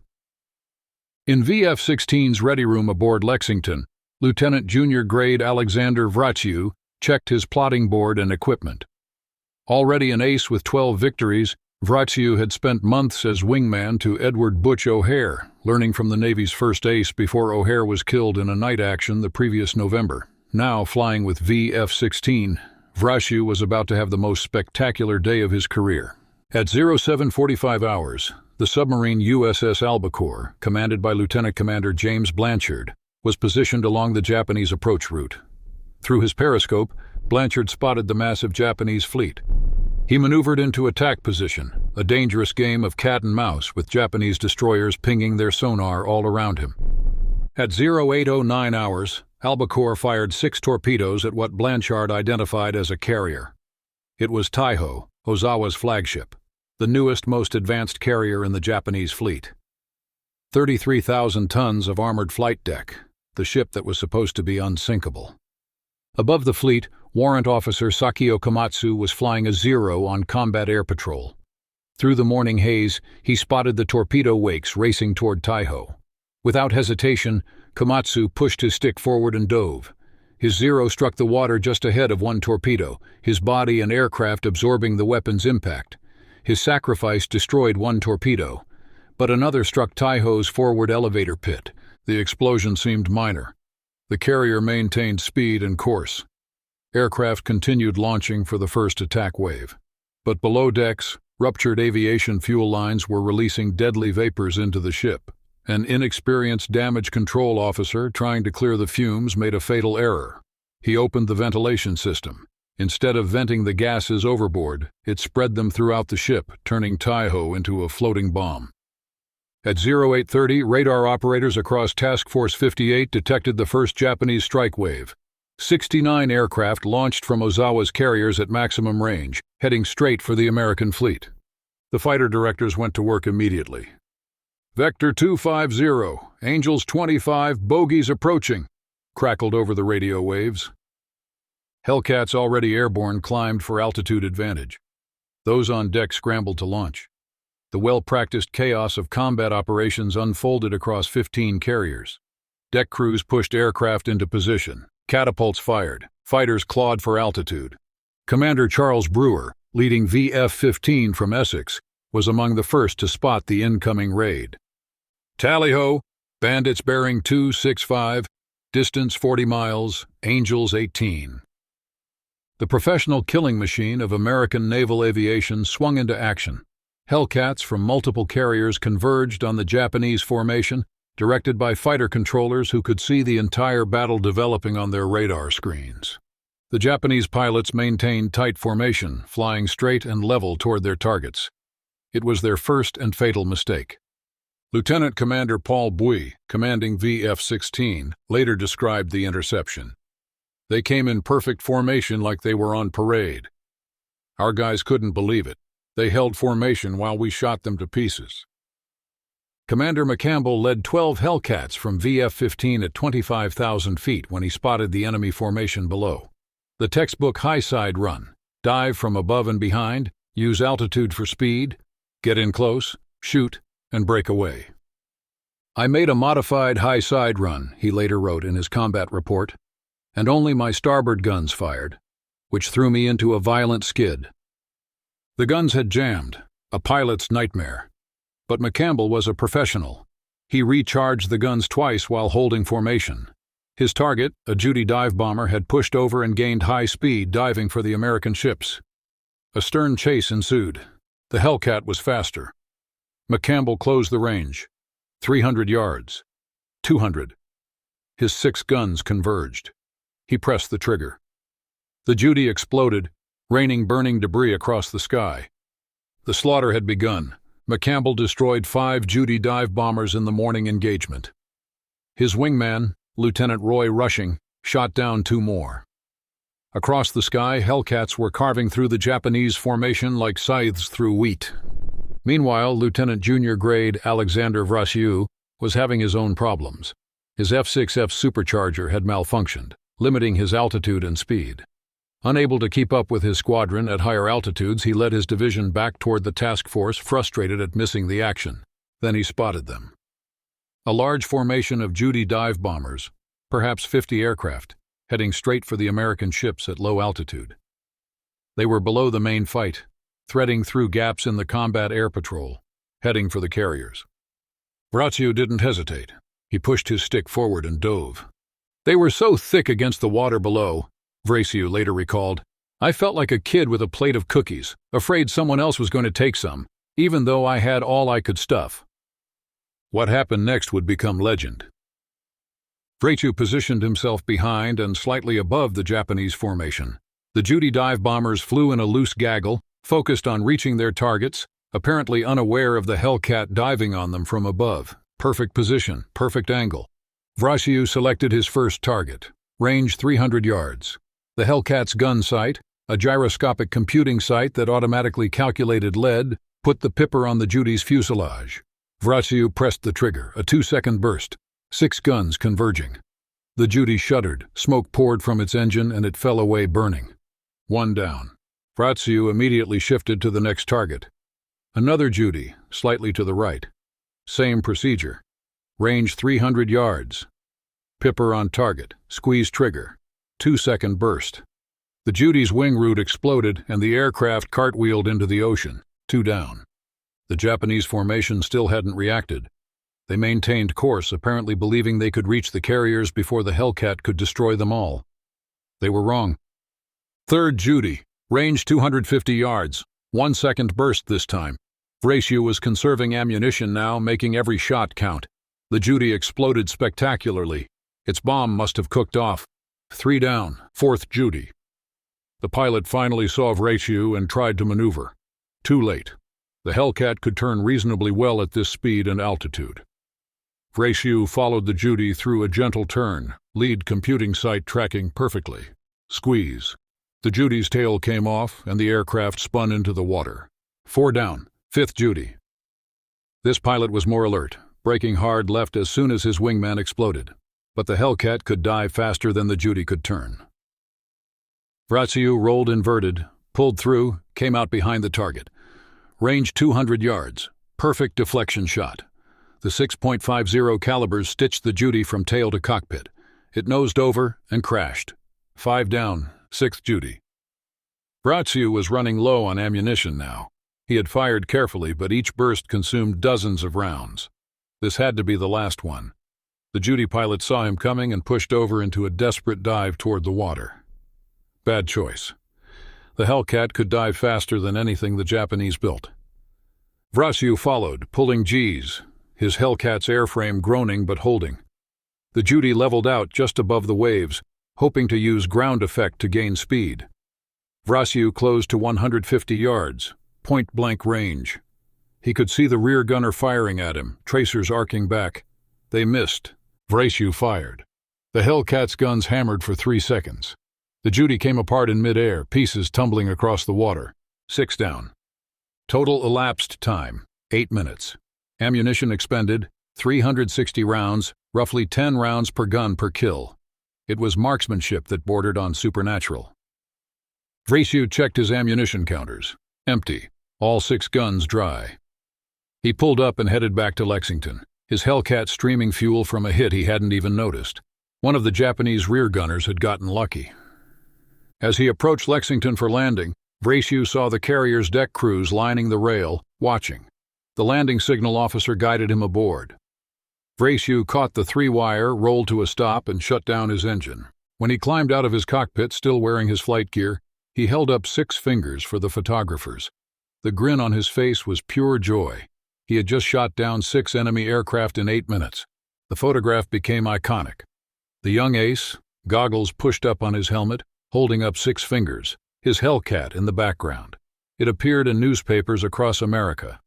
In VF-16's ready room aboard Lexington, Lieutenant Junior Grade Alexander Vraciu checked his plotting board and equipment. Already an ace with 12 victories, Vraciu had spent months as wingman to Edward Butch O'Hare, learning from the Navy's first ace before O'Hare was killed in a night action the previous November. Now flying with VF-16, Vraciu was about to have the most spectacular day of his career. At 0745 hours, the submarine USS Albacore, commanded by Lieutenant Commander James Blanchard, was positioned along the Japanese approach route. Through his periscope, Blanchard spotted the massive Japanese fleet. He maneuvered into attack position, a dangerous game of cat and mouse with Japanese destroyers pinging their sonar all around him. At 0809 hours, Albacore fired 6 torpedoes at what Blanchard identified as a carrier. It was Taiho, Ozawa's flagship, the newest, most advanced carrier in the Japanese fleet. 33,000 tons of armored flight deck, the ship that was supposed to be unsinkable. Above the fleet, Warrant Officer Sakio Komatsu was flying a Zero on combat air patrol. Through the morning haze, he spotted the torpedo wakes racing toward Taiho. Without hesitation, Komatsu pushed his stick forward and dove. His Zero struck the water just ahead of one torpedo, his body and aircraft absorbing the weapon's impact. His sacrifice destroyed one torpedo, but another struck Taiho's forward elevator pit. The explosion seemed minor. The carrier maintained speed and course, Aircraft continued launching for the first attack wave. But below decks, ruptured aviation fuel lines were releasing deadly vapors into the ship. An inexperienced damage control officer trying to clear the fumes made a fatal error. He opened the ventilation system. Instead of venting the gases overboard, it spread them throughout the ship, turning Taiho into a floating bomb. At 0830, radar operators across Task Force 58 detected the first Japanese strike wave. 69 aircraft launched from Ozawa's carriers at maximum range, heading straight for the American fleet. The fighter directors went to work immediately. "Vector 250, Angels 25, bogies approaching," crackled over the radio waves. Hellcats already airborne climbed for altitude advantage. Those on deck scrambled to launch. The well-practiced chaos of combat operations unfolded across 15 carriers. Deck crews pushed aircraft into position. Catapults fired. Fighters clawed for altitude. Commander Charles Brewer, leading VF-15 from Essex, was among the first to spot the incoming raid. "Tally-ho! Bandits bearing 265, distance 40 miles, Angels 18. The professional killing machine of American naval aviation swung into action. Hellcats from multiple carriers converged on the Japanese formation, directed by fighter controllers who could see the entire battle developing on their radar screens. The Japanese pilots maintained tight formation, flying straight and level toward their targets. It was their first and fatal mistake. Lieutenant Commander Paul Bui, commanding VF-16, later described the interception. "They came in perfect formation like they were on parade. Our guys couldn't believe it. They held formation while we shot them to pieces." Commander McCampbell led 12 Hellcats from VF-15 at 25,000 feet when he spotted the enemy formation below. The textbook high-side run: dive from above and behind, use altitude for speed, get in close, shoot, and break away. "I made a modified high-side run," he later wrote in his combat report, "and only my starboard guns fired, which threw me into a violent skid." The guns had jammed, a pilot's nightmare. But McCampbell was a professional. He recharged the guns twice while holding formation. His target, a Judy dive bomber, had pushed over and gained high speed, diving for the American ships. A stern chase ensued. The Hellcat was faster. McCampbell closed the range. 300 yards. 200. His 6 guns converged. He pressed the trigger. The Judy exploded, raining burning debris across the sky. The slaughter had begun. McCampbell destroyed 5 Judy dive bombers in the morning engagement. His wingman, Lieutenant Roy Rushing, shot down 2 more. Across the sky, Hellcats were carving through the Japanese formation like scythes through wheat. Meanwhile, Lieutenant Junior Grade Alexander Vrasiu was having his own problems. His F6F supercharger had malfunctioned, limiting his altitude and speed. Unable to keep up with his squadron at higher altitudes, he led his division back toward the task force, frustrated at missing the action. Then he spotted them. A large formation of Judy dive bombers, perhaps 50 aircraft, heading straight for the American ships at low altitude. They were below the main fight, threading through gaps in the combat air patrol, heading for the carriers. Vrasiu didn't hesitate. He pushed his stick forward and dove. "They were so thick against the water below," Vrasiu later recalled. "I felt like a kid with a plate of cookies, afraid someone else was going to take some, even though I had all I could stuff." What happened next would become legend. Vrasiu positioned himself behind and slightly above the Japanese formation. The Judy dive bombers flew in a loose gaggle, focused on reaching their targets, apparently unaware of the Hellcat diving on them from above. Perfect position, perfect angle. Vrasiu selected his first target, range 300 yards. The Hellcat's gun sight, a gyroscopic computing sight that automatically calculated lead, put the pipper on the Judy's fuselage. Vrasiu pressed the trigger, a 2-second burst, 6 guns converging. The Judy shuddered, smoke poured from its engine, and it fell away burning. 1 down. Vrasiu immediately shifted to the next target. Another Judy, slightly to the right. Same procedure. Range 300 yards. Pipper on target, squeeze trigger. 2-second burst. The Judy's wing root exploded and the aircraft cartwheeled into the ocean. 2 down. The Japanese formation still hadn't reacted. They maintained course, apparently believing they could reach the carriers before the Hellcat could destroy them all. They were wrong. 3rd Judy, range 250 yards, 1 second burst this time. Vrasiu was conserving ammunition now, making every shot count. The Judy exploded spectacularly. Its bomb must have cooked off. 3 down, 4th Judy. The pilot finally saw Vrasiu and tried to maneuver. Too late. The Hellcat could turn reasonably well at this speed and altitude. Vrasiu followed the Judy through a gentle turn, lead computing site tracking perfectly. Squeeze. The Judy's tail came off and the aircraft spun into the water. 4 down, 5th Judy. This pilot was more alert, braking hard left as soon as his wingman exploded. But the Hellcat could dive faster than the Judy could turn. Vrasiu rolled inverted, pulled through, came out behind the target. Range 200 yards. Perfect deflection shot. The 6.50 calibers stitched the Judy from tail to cockpit. It nosed over and crashed. 5 down, 6th Judy. Vrasiu was running low on ammunition now. He had fired carefully, but each burst consumed dozens of rounds. This had to be the last one. The Judy pilot saw him coming and pushed over into a desperate dive toward the water. Bad choice. The Hellcat could dive faster than anything the Japanese built. Vrasiu followed, pulling G's, his Hellcat's airframe groaning but holding. The Judy leveled out just above the waves, hoping to use ground effect to gain speed. Vrasiu closed to 150 yards, point-blank range. He could see the rear gunner firing at him, tracers arcing back. They missed. Vrasiu fired. The Hellcat's guns hammered for 3 seconds. The Judy came apart in mid-air, pieces tumbling across the water. 6 down. Total elapsed time, 8 minutes. Ammunition expended, 360 rounds, roughly 10 rounds per gun per kill. It was marksmanship that bordered on supernatural. Vrasiu checked his ammunition counters. Empty. All 6 guns dry. He pulled up and headed back to Lexington, his Hellcat streaming fuel from a hit he hadn't even noticed. One of the Japanese rear gunners had gotten lucky. As he approached Lexington for landing, Vrasiu saw the carrier's deck crews lining the rail, watching. The landing signal officer guided him aboard. Vrasiu caught the 3-wire, rolled to a stop, and shut down his engine. When he climbed out of his cockpit, still wearing his flight gear, he held up 6 fingers for the photographers. The grin on his face was pure joy. He had just shot down 6 enemy aircraft in 8 minutes. The photograph became iconic. The young ace, goggles pushed up on his helmet, holding up 6 fingers, his Hellcat in the background. It appeared in newspapers across America.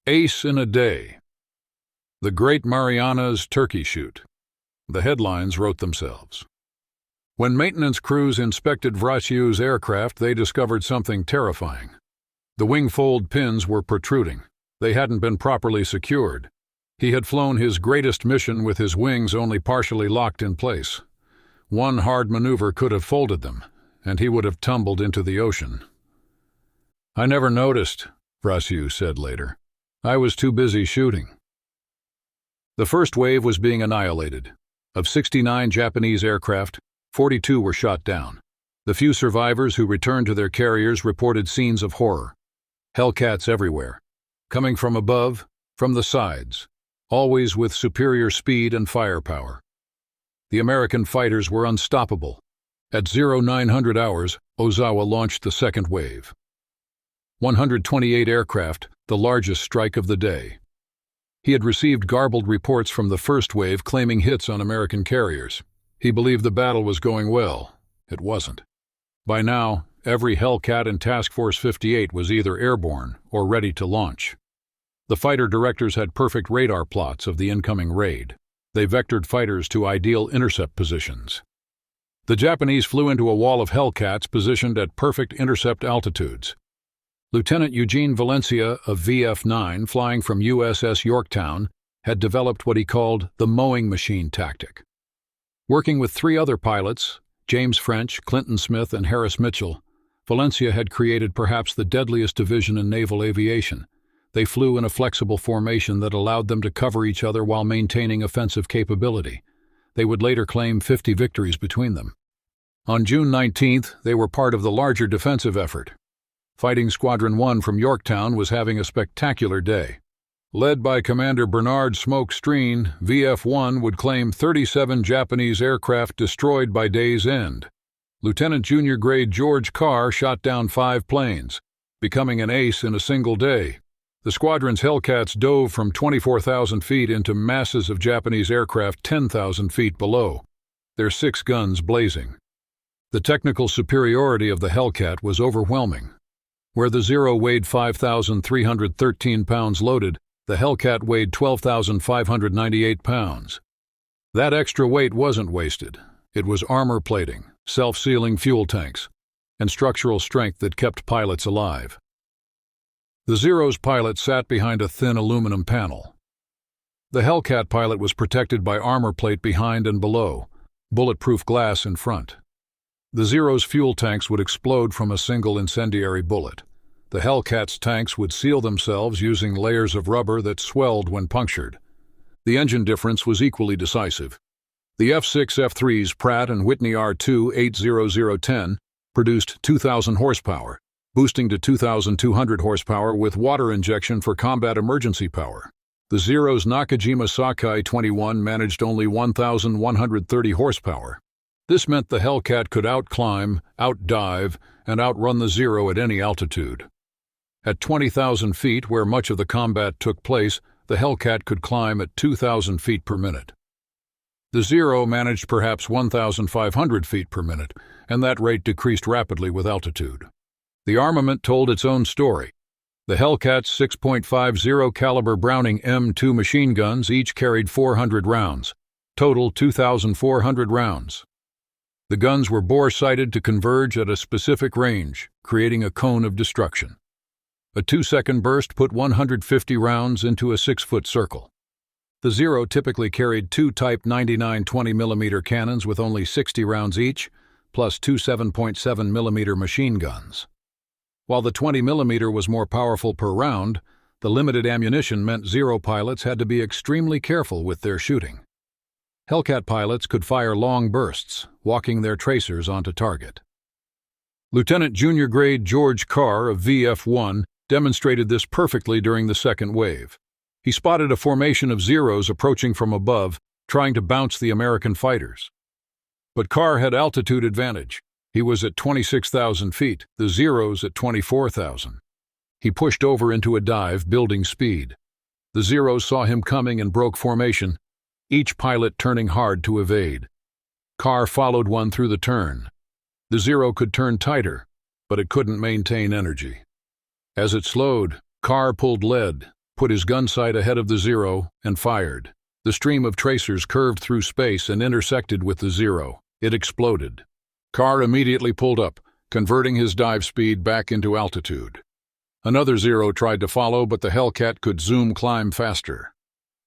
Ace in a day. The Great Mariana's Turkey Shoot. The headlines wrote themselves. When maintenance crews inspected Vrasiu's aircraft, they discovered something terrifying. The wing fold pins were protruding. They hadn't been properly secured. He had flown his greatest mission with his wings only partially locked in place. One hard maneuver could have folded them, and he would have tumbled into the ocean. "I never noticed," Vrasiu said later. "I was too busy shooting." The first wave was being annihilated. Of 69 Japanese aircraft, 42 were shot down. The few survivors who returned to their carriers reported scenes of horror. Hellcats everywhere. Coming from above, from the sides, always with superior speed and firepower. The American fighters were unstoppable. At 0900 hours, Ozawa launched the second wave. 128 aircraft, the largest strike of the day. He had received garbled reports from the first wave claiming hits on American carriers. He believed the battle was going well. It wasn't. By now, every Hellcat in Task Force 58 was either airborne or ready to launch. The fighter directors had perfect radar plots of the incoming raid. They vectored fighters to ideal intercept positions. The Japanese flew into a wall of Hellcats positioned at perfect intercept altitudes. Lieutenant Eugene Valencia of VF-9, flying from USS Yorktown, had developed what he called the mowing machine tactic. Working with 3 other pilots, James French, Clinton Smith, and Harris Mitchell, Valencia had created perhaps the deadliest division in naval aviation. They flew in a flexible formation that allowed them to cover each other while maintaining offensive capability. They would later claim 50 victories between them. On June 19th, they were part of the larger defensive effort. Fighting Squadron 1 from Yorktown was having a spectacular day. Led by Commander Bernard Smoke Streen, VF-1 would claim 37 Japanese aircraft destroyed by day's end. Lieutenant Junior Grade George Carr shot down 5 planes, becoming an ace in a single day. The squadron's Hellcats dove from 24,000 feet into masses of Japanese aircraft 10,000 feet below, their 6 guns blazing. The technical superiority of the Hellcat was overwhelming. Where the Zero weighed 5,313 pounds loaded, the Hellcat weighed 12,598 pounds. That extra weight wasn't wasted. It was armor plating, self-sealing fuel tanks, and structural strength that kept pilots alive. The Zero's pilot sat behind a thin aluminum panel. The Hellcat pilot was protected by armor plate behind and below, bulletproof glass in front. The Zero's fuel tanks would explode from a single incendiary bullet. The Hellcat's tanks would seal themselves using layers of rubber that swelled when punctured. The engine difference was equally decisive. The F6F-3's Pratt & Whitney R2-80010 produced 2,000 horsepower, boosting to 2,200 horsepower with water injection for combat emergency power. The Zero's Nakajima Sakai 21 managed only 1,130 horsepower. This meant the Hellcat could outclimb, outdive, and outrun the Zero at any altitude. At 20,000 feet, where much of the combat took place, the Hellcat could climb at 2,000 feet per minute. The Zero managed perhaps 1,500 feet per minute, and that rate decreased rapidly with altitude. The armament told its own story. The Hellcat's 6.50 caliber Browning M2 machine guns each carried 400 rounds, total 2,400 rounds. The guns were bore-sighted to converge at a specific range, creating a cone of destruction. A 2-second burst put 150 rounds into a 6-foot circle. The Zero typically carried 2 Type 99 20mm cannons with only 60 rounds each, plus 2 7.7mm machine guns. While the 20mm was more powerful per round, the limited ammunition meant Zero pilots had to be extremely careful with their shooting. Hellcat pilots could fire long bursts, walking their tracers onto target. Lieutenant Junior Grade George Carr of VF-1 demonstrated this perfectly during the second wave. He spotted a formation of Zeros approaching from above, trying to bounce the American fighters. But Carr had altitude advantage. He was at 26,000 feet, the Zeros at 24,000. He pushed over into a dive, building speed. The Zeros saw him coming and broke formation, each pilot turning hard to evade. Carr followed one through the turn. The Zero could turn tighter, but it couldn't maintain energy. As it slowed, Carr pulled lead, put his gun sight ahead of the Zero, and fired. The stream of tracers curved through space and intersected with the Zero. It exploded. Carr immediately pulled up, converting his dive speed back into altitude. Another Zero tried to follow, but the Hellcat could zoom climb faster.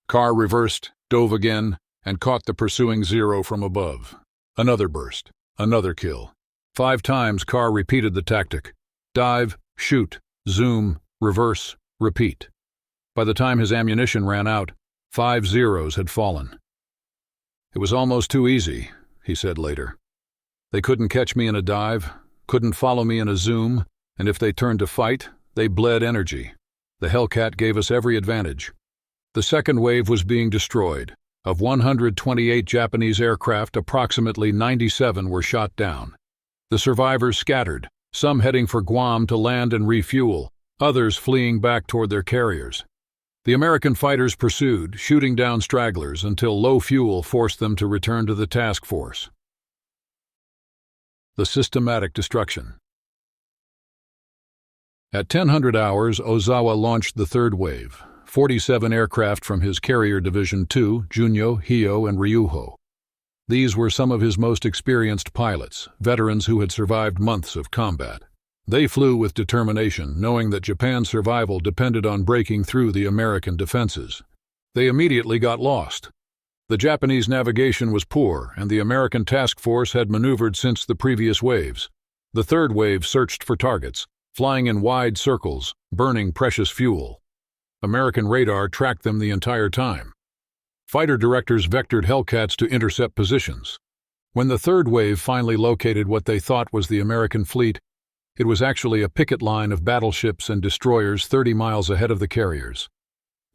Carr reversed, dove again, and caught the pursuing Zero from above. Another burst, another kill. 5 times Carr repeated the tactic. Dive, shoot, zoom, reverse, repeat. By the time his ammunition ran out, 5 Zeros had fallen. "It was almost too easy," he said later. "They couldn't catch me in a dive, couldn't follow me in a zoom, and if they turned to fight, they bled energy. The Hellcat gave us every advantage." The second wave was being destroyed. Of 128 Japanese aircraft, approximately 97 were shot down. The survivors scattered, some heading for Guam to land and refuel, others fleeing back toward their carriers. The American fighters pursued, shooting down stragglers until low fuel forced them to return to the task force. The systematic destruction. At 1000 hours, Ozawa launched the third wave, 47 aircraft from his Carrier Division 2, Junyo, Hyo, and Ryuho. These were some of his most experienced pilots, veterans who had survived months of combat. They flew with determination, knowing that Japan's survival depended on breaking through the American defenses. They immediately got lost. The Japanese navigation was poor, and the American task force had maneuvered since the previous waves. The third wave searched for targets, flying in wide circles, burning precious fuel. American radar tracked them the entire time. Fighter directors vectored Hellcats to intercept positions. When the third wave finally located what they thought was the American fleet, it was actually a picket line of battleships and destroyers 30 miles ahead of the carriers.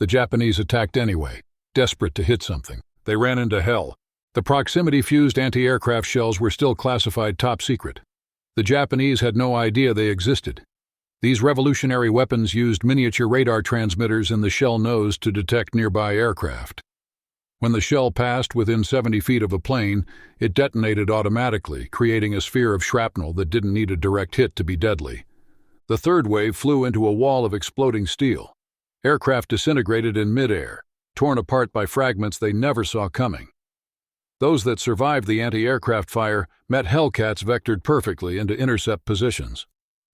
The Japanese attacked anyway, desperate to hit something. They ran into hell, The proximity-fused anti-aircraft shells were still classified top secret. The Japanese had no idea they existed. These revolutionary weapons used miniature radar transmitters in the shell nose to detect nearby aircraft. When the shell passed within 70 feet of a plane, it detonated automatically, creating a sphere of shrapnel that didn't need a direct hit to be deadly. The third wave flew into a wall of exploding steel. Aircraft disintegrated in midair, torn apart by fragments they never saw coming. Those that survived the anti-aircraft fire met Hellcats vectored perfectly into intercept positions.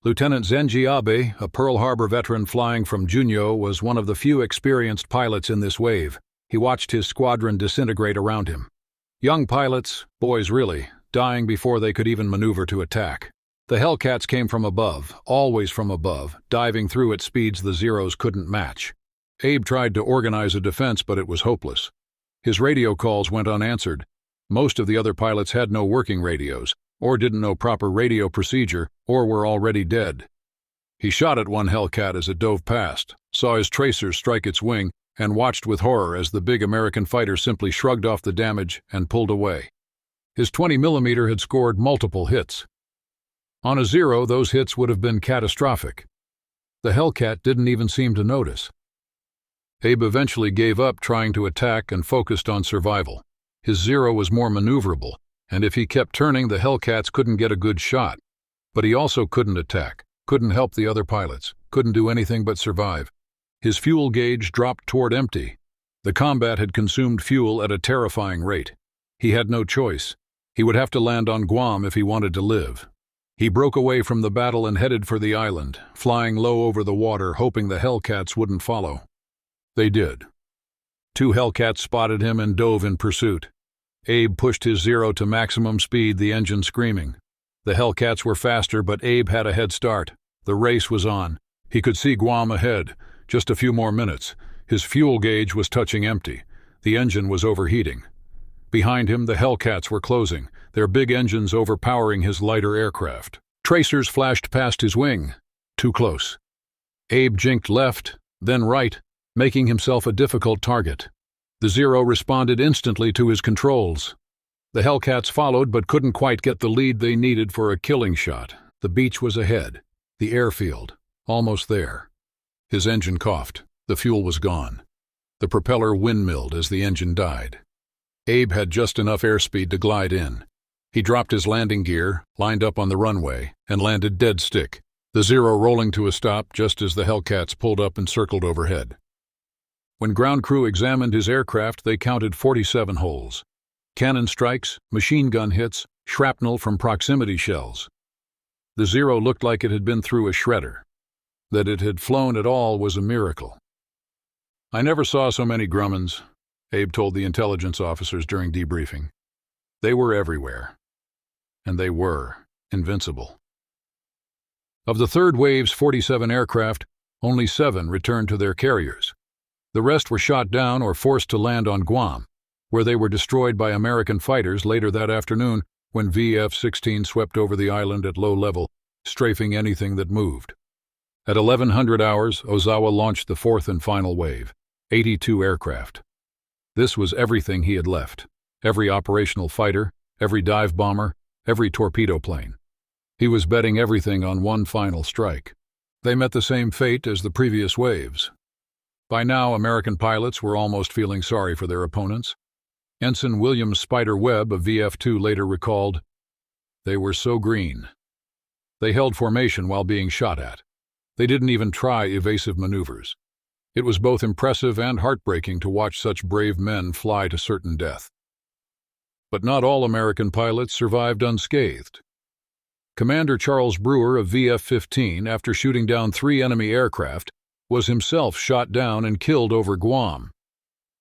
Lieutenant Zenji Abe, a Pearl Harbor veteran flying from Junyo, was one of the few experienced pilots in this wave. He watched his squadron disintegrate around him. Young pilots, boys really, dying before they could even maneuver to attack. The Hellcats came from above, always from above, diving through at speeds the Zeros couldn't match. Abe tried to organize a defense, but it was hopeless. His radio calls went unanswered. Most of the other pilots had no working radios, or didn't know proper radio procedure, or were already dead. He shot at one Hellcat as it dove past, saw his tracer strike its wing, and watched with horror as the big American fighter simply shrugged off the damage and pulled away. His 20mm had scored multiple hits. On a Zero, those hits would have been catastrophic. The Hellcat didn't even seem to notice. Abe eventually gave up trying to attack and focused on survival. His Zero was more maneuverable, and if he kept turning, the Hellcats couldn't get a good shot. But he also couldn't attack, couldn't help the other pilots, couldn't do anything but survive. His fuel gauge dropped toward empty. The combat had consumed fuel at a terrifying rate. He had no choice. He would have to land on Guam if he wanted to live. He broke away from the battle and headed for the island, flying low over the water, hoping the Hellcats wouldn't follow. They did. 2 Hellcats spotted him and dove in pursuit. Abe pushed his Zero to maximum speed, the engine screaming. The Hellcats were faster, but Abe had a head start. The race was on. He could see Guam ahead. Just a few more minutes. His fuel gauge was touching empty. The engine was overheating. Behind him, the Hellcats were closing, their big engines overpowering his lighter aircraft. Tracers flashed past his wing. Too close. Abe jinked left, then right, making himself a difficult target. The Zero responded instantly to his controls. The Hellcats followed but couldn't quite get the lead they needed for a killing shot. The beach was ahead. The airfield. Almost there. His engine coughed. The fuel was gone. The propeller windmilled as the engine died. Abe had just enough airspeed to glide in. He dropped his landing gear, lined up on the runway, and landed dead stick, the Zero rolling to a stop just as the Hellcats pulled up and circled overhead. When ground crew examined his aircraft, they counted 47 holes. Cannon strikes, machine gun hits, shrapnel from proximity shells. The Zero looked like it had been through a shredder. That it had flown at all was a miracle. "I never saw so many Grummins," Abe told the intelligence officers during debriefing. They were everywhere. And they were invincible. Of the third wave's 47 aircraft, only 7 returned to their carriers. The rest were shot down or forced to land on Guam, where they were destroyed by American fighters later that afternoon when VF-16 swept over the island at low level, strafing anything that moved. At 1100 hours, Ozawa launched the fourth and final wave, 82 aircraft. This was everything he had left. Every operational fighter, every dive bomber, every torpedo plane. He was betting everything on one final strike. They met the same fate as the previous waves. By now, American pilots were almost feeling sorry for their opponents. Ensign William Spider Webb of VF-2 later recalled, "They were so green. They held formation while being shot at. They didn't even try evasive maneuvers. It was both impressive and heartbreaking to watch such brave men fly to certain death." But not all American pilots survived unscathed. Commander Charles Brewer of VF-15, after shooting down 3 enemy aircraft, was himself shot down and killed over Guam.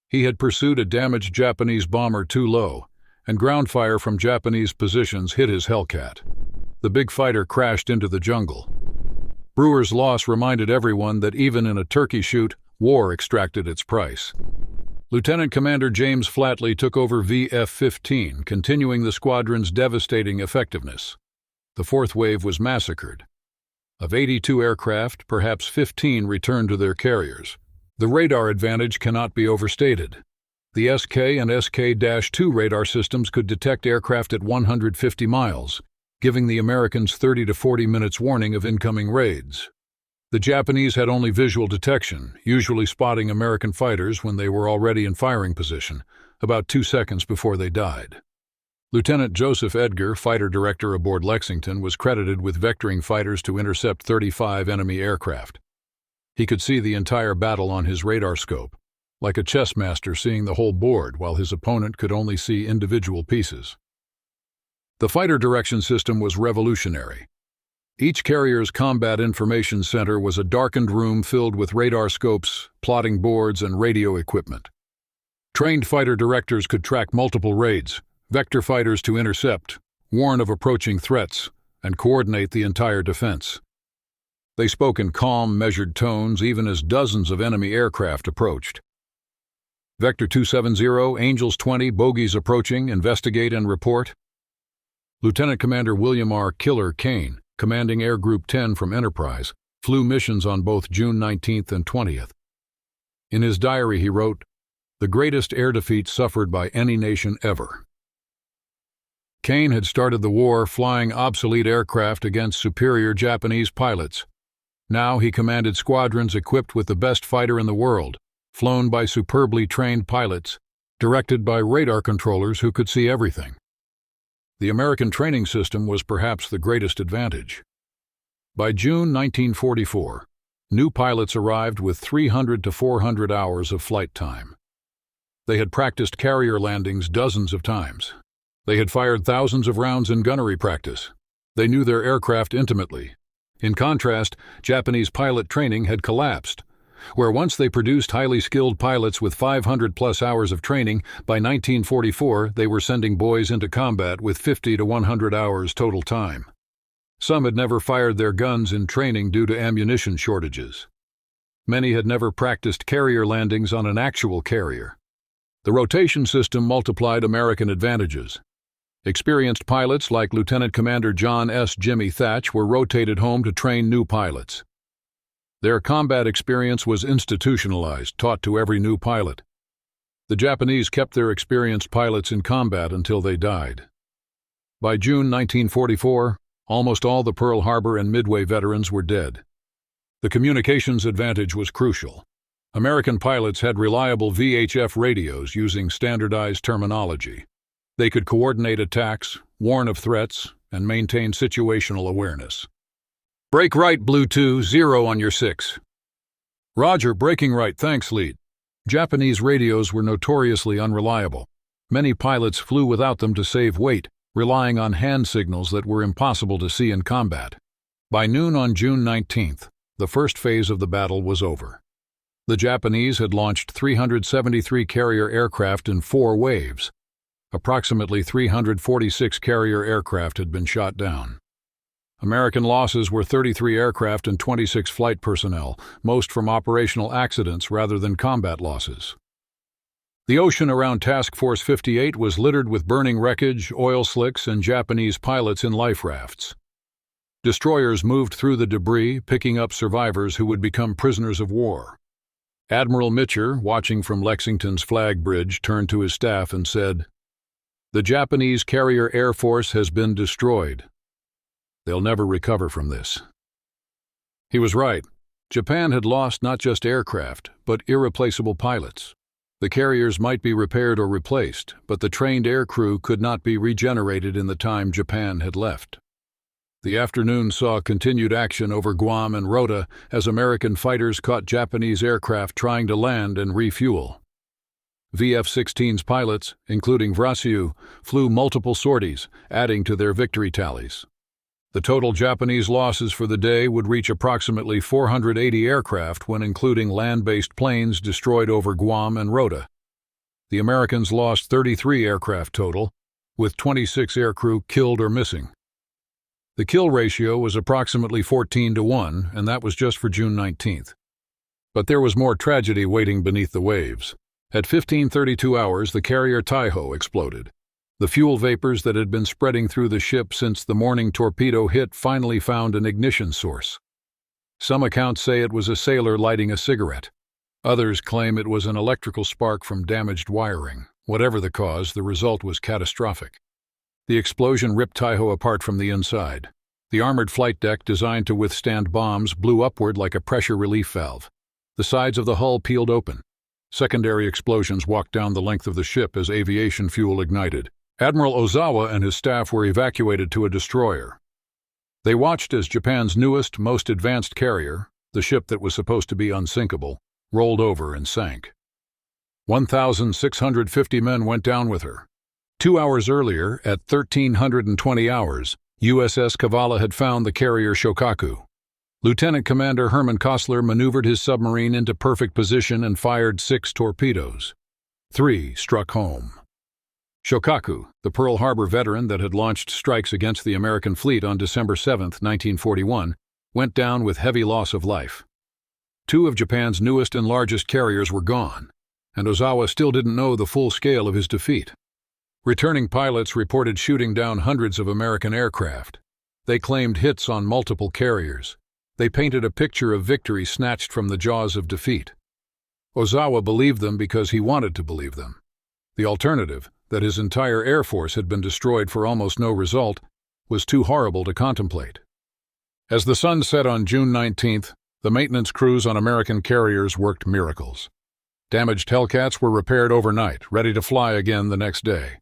He had pursued a damaged Japanese bomber too low, and ground fire from Japanese positions hit his Hellcat. The big fighter crashed into the jungle. Brewer's loss reminded everyone that even in a turkey shoot, war extracted its price. Lieutenant Commander James Flatley took over VF-15, continuing the squadron's devastating effectiveness. The fourth wave was massacred. Of 82 aircraft, perhaps 15 returned to their carriers. The radar advantage cannot be overstated. The SK and SK-2 radar systems could detect aircraft at 150 miles, giving the Americans 30 to 40 minutes warning of incoming raids. The Japanese had only visual detection, usually spotting American fighters when they were already in firing position, about 2 seconds before they died. Lieutenant Joseph Edgar, fighter director aboard Lexington, was credited with vectoring fighters to intercept 35 enemy aircraft. He could see the entire battle on his radar scope, like a chess master seeing the whole board while his opponent could only see individual pieces. The fighter direction system was revolutionary. Each carrier's combat information center was a darkened room filled with radar scopes, plotting boards, and radio equipment. Trained fighter directors could track multiple raids, vector fighters to intercept, warn of approaching threats, and coordinate the entire defense. They spoke in calm, measured tones even as dozens of enemy aircraft approached. Vector 270, Angels 20, bogies approaching, investigate and report. Lieutenant Commander William R. Killer Kane, commanding Air Group 10 from Enterprise, flew missions on both June 19th and 20th. In his diary he wrote, "The greatest air defeat suffered by any nation ever." Kane had started the war flying obsolete aircraft against superior Japanese pilots. Now he commanded squadrons equipped with the best fighter in the world, flown by superbly trained pilots, directed by radar controllers who could see everything. The American training system was perhaps the greatest advantage. By June 1944, new pilots arrived with 300 to 400 hours of flight time. They had practiced carrier landings dozens of times. They had fired thousands of rounds in gunnery practice. They knew their aircraft intimately. In contrast, Japanese pilot training had collapsed. Where once they produced highly skilled pilots with 500-plus hours of training, by 1944 they were sending boys into combat with 50 to 100 hours total time. Some had never fired their guns in training due to ammunition shortages. Many had never practiced carrier landings on an actual carrier. The rotation system multiplied American advantages. Experienced pilots like Lieutenant Commander John S. Jimmy Thach were rotated home to train new pilots. Their combat experience was institutionalized, taught to every new pilot. The Japanese kept their experienced pilots in combat until they died. By June 1944, almost all the Pearl Harbor and Midway veterans were dead. The communications advantage was crucial. American pilots had reliable VHF radios using standardized terminology. They could coordinate attacks, warn of threats, and maintain situational awareness. "Brake right, Blue 2, 0 on your 6. "Roger, braking right, thanks, lead." Japanese radios were notoriously unreliable. Many pilots flew without them to save weight, relying on hand signals that were impossible to see in combat. By noon on June 19th, the first phase of the battle was over. The Japanese had launched 373 carrier aircraft in 4 waves. Approximately 346 carrier aircraft had been shot down. American losses were 33 aircraft and 26 flight personnel, most from operational accidents rather than combat losses. The ocean around Task Force 58 was littered with burning wreckage, oil slicks, and Japanese pilots in life rafts. Destroyers moved through the debris, picking up survivors who would become prisoners of war. Admiral Mitscher, watching from Lexington's flag bridge, turned to his staff and said, "The Japanese carrier air force has been destroyed. They'll never recover from this." He was right. Japan had lost not just aircraft, but irreplaceable pilots. The carriers might be repaired or replaced, but the trained air crew could not be regenerated in the time Japan had left. The afternoon saw continued action over Guam and Rota as American fighters caught Japanese aircraft trying to land and refuel. VF-16's pilots, including Vrasiu, flew multiple sorties, adding to their victory tallies. The total Japanese losses for the day would reach approximately 480 aircraft when including land-based planes destroyed over Guam and Rota. The Americans lost 33 aircraft total, with 26 aircrew killed or missing. The kill ratio was approximately 14-1, and that was just for June 19th. But there was more tragedy waiting beneath the waves. At 15:32 hours, the carrier Taiho exploded. The fuel vapors that had been spreading through the ship since the morning torpedo hit finally found an ignition source. Some accounts say it was a sailor lighting a cigarette. Others claim it was an electrical spark from damaged wiring. Whatever the cause, the result was catastrophic. The explosion ripped Taiho apart from the inside. The armored flight deck, designed to withstand bombs, blew upward like a pressure relief valve. The sides of the hull peeled open. Secondary explosions walked down the length of the ship as aviation fuel ignited. Admiral Ozawa and his staff were evacuated to a destroyer. They watched as Japan's newest, most advanced carrier, the ship that was supposed to be unsinkable, rolled over and sank. 1,650 men went down with her. 2 hours earlier, at 1320 hours, USS Kavala had found the carrier Shokaku. Lieutenant Commander Herman Kostler maneuvered his submarine into perfect position and fired 6 torpedoes. 3 struck home. Shokaku, the Pearl Harbor veteran that had launched strikes against the American fleet on December 7, 1941, went down with heavy loss of life. 2 of Japan's newest and largest carriers were gone, and Ozawa still didn't know the full scale of his defeat. Returning pilots reported shooting down hundreds of American aircraft. They claimed hits on multiple carriers. They painted a picture of victory snatched from the jaws of defeat. Ozawa believed them because he wanted to believe them. The alternative, that his entire air force had been destroyed for almost no result, was too horrible to contemplate. As the sun set on June 19th, the maintenance crews on American carriers worked miracles. Damaged Hellcats were repaired overnight, ready to fly again the next day.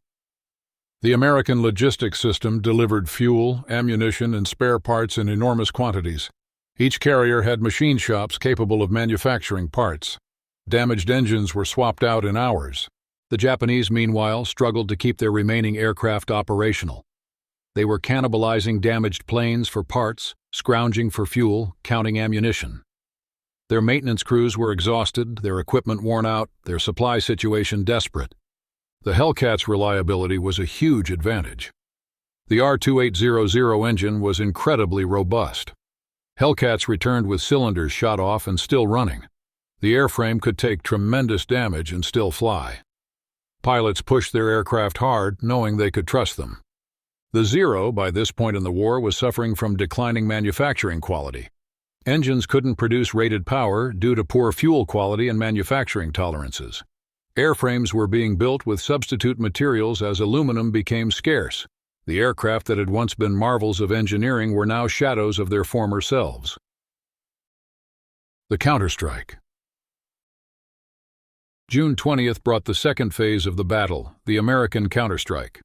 The American logistics system delivered fuel, ammunition, and spare parts in enormous quantities. Each carrier had machine shops capable of manufacturing parts. Damaged engines were swapped out in hours. The Japanese, meanwhile, struggled to keep their remaining aircraft operational. They were cannibalizing damaged planes for parts, scrounging for fuel, counting ammunition. Their maintenance crews were exhausted, their equipment worn out, their supply situation desperate. The Hellcats' reliability was a huge advantage. The R-2800 engine was incredibly robust. Hellcats returned with cylinders shot off and still running. The airframe could take tremendous damage and still fly. Pilots pushed their aircraft hard, knowing they could trust them. The Zero, by this point in the war, was suffering from declining manufacturing quality. Engines couldn't produce rated power due to poor fuel quality and manufacturing tolerances. Airframes were being built with substitute materials as aluminum became scarce. The aircraft that had once been marvels of engineering were now shadows of their former selves. The counterstrike. June 20th brought the second phase of the battle, the American counterstrike.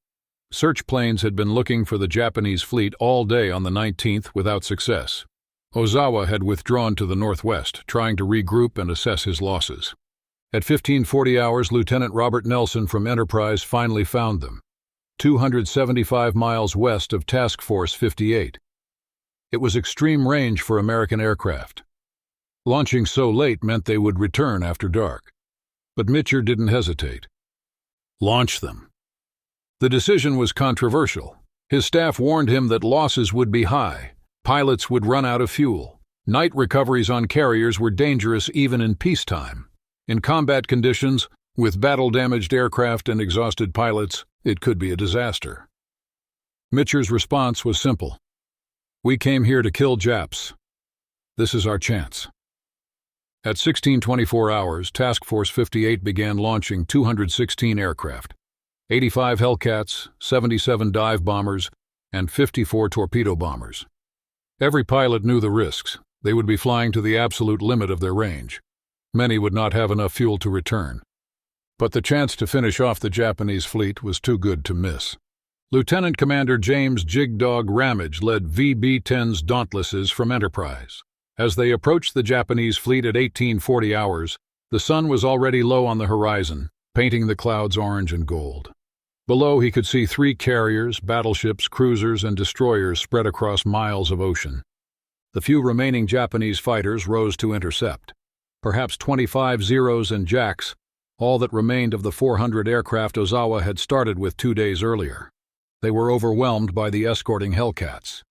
Search planes had been looking for the Japanese fleet all day on the 19th without success. Ozawa had withdrawn to the northwest, trying to regroup and assess his losses. At 1540 hours, Lieutenant Robert Nelson from Enterprise finally found them, 275 miles west of Task Force 58. It was extreme range for American aircraft. Launching so late meant they would return after dark. But Mitscher didn't hesitate. Launch them. The decision was controversial. His staff warned him that losses would be high. Pilots would run out of fuel. Night recoveries on carriers were dangerous even in peacetime. In combat conditions, with battle-damaged aircraft and exhausted pilots, it could be a disaster. Mitscher's response was simple. We came here to kill Japs. This is our chance. At 1624 hours, Task Force 58 began launching 216 aircraft, 85 Hellcats, 77 dive bombers, and 54 torpedo bombers. Every pilot knew the risks. They would be flying to the absolute limit of their range. Many would not have enough fuel to return. But the chance to finish off the Japanese fleet was too good to miss. Lieutenant Commander James Jig Dog Ramage led VB-10's Dauntlesses from Enterprise. As they approached the Japanese fleet at 1840 hours, the sun was already low on the horizon, painting the clouds orange and gold. Below he could see 3 carriers, battleships, cruisers, and destroyers spread across miles of ocean. The few remaining Japanese fighters rose to intercept. Perhaps 25 Zeros and Jacks, all that remained of the 400 aircraft Ozawa had started with 2 days earlier. They were overwhelmed by the escorting Hellcats.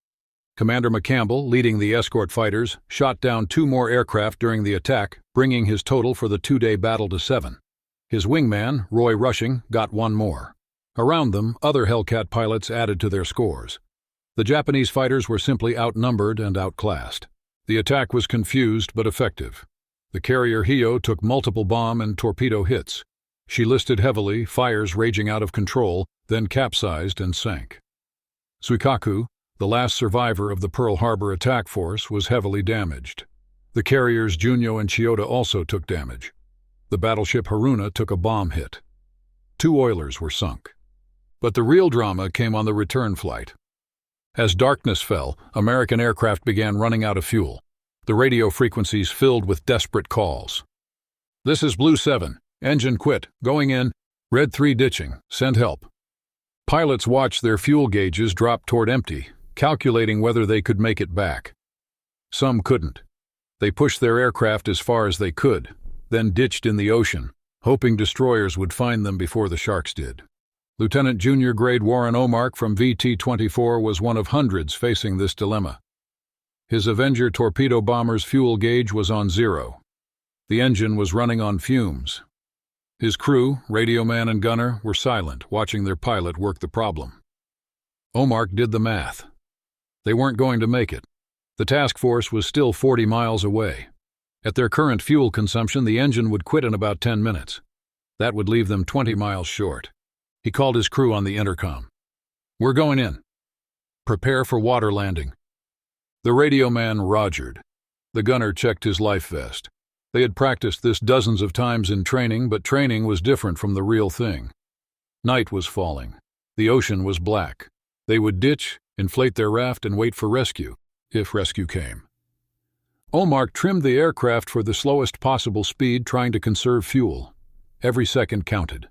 Commander McCampbell, leading the escort fighters, shot down 2 more aircraft during the attack, bringing his total for the 2-day battle to 7. His wingman, Roy Rushing, got 1 more. Around them, other Hellcat pilots added to their scores. The Japanese fighters were simply outnumbered and outclassed. The attack was confused but effective. The carrier Hio took multiple bomb and torpedo hits. She listed heavily, fires raging out of control, then capsized and sank. Suikaku, the last survivor of the Pearl Harbor attack force, was heavily damaged. The carriers Junyo and Chiyoda also took damage. The battleship Haruna took a bomb hit. 2 oilers were sunk. But the real drama came on the return flight. As darkness fell, American aircraft began running out of fuel. The radio frequencies filled with desperate calls. "This is Blue 7. Engine quit. Going in. Red 3 ditching. Send help." Pilots watched their fuel gauges drop toward empty, calculating whether they could make it back. Some couldn't. They pushed their aircraft as far as they could, then ditched in the ocean, hoping destroyers would find them before the sharks did. Lieutenant Junior Grade Warren Omark from VT-24 was one of hundreds facing this dilemma. His Avenger torpedo bomber's fuel gauge was on 0. The engine was running on fumes. His crew, radio man and gunner, were silent, watching their pilot work the problem. Omark did the math. They weren't going to make it. The task force was still 40 miles away. At their current fuel consumption, the engine would quit in about 10 minutes. That would leave them 20 miles short. He called his crew on the intercom. "We're going in. Prepare for water landing." The radio man rogered. The gunner checked his life vest. They had practiced this dozens of times in training, but training was different from the real thing. Night was falling. The ocean was black. They would ditch, inflate their raft, and wait for rescue, if rescue came. Omark trimmed the aircraft for the slowest possible speed, trying to conserve fuel. Every second counted.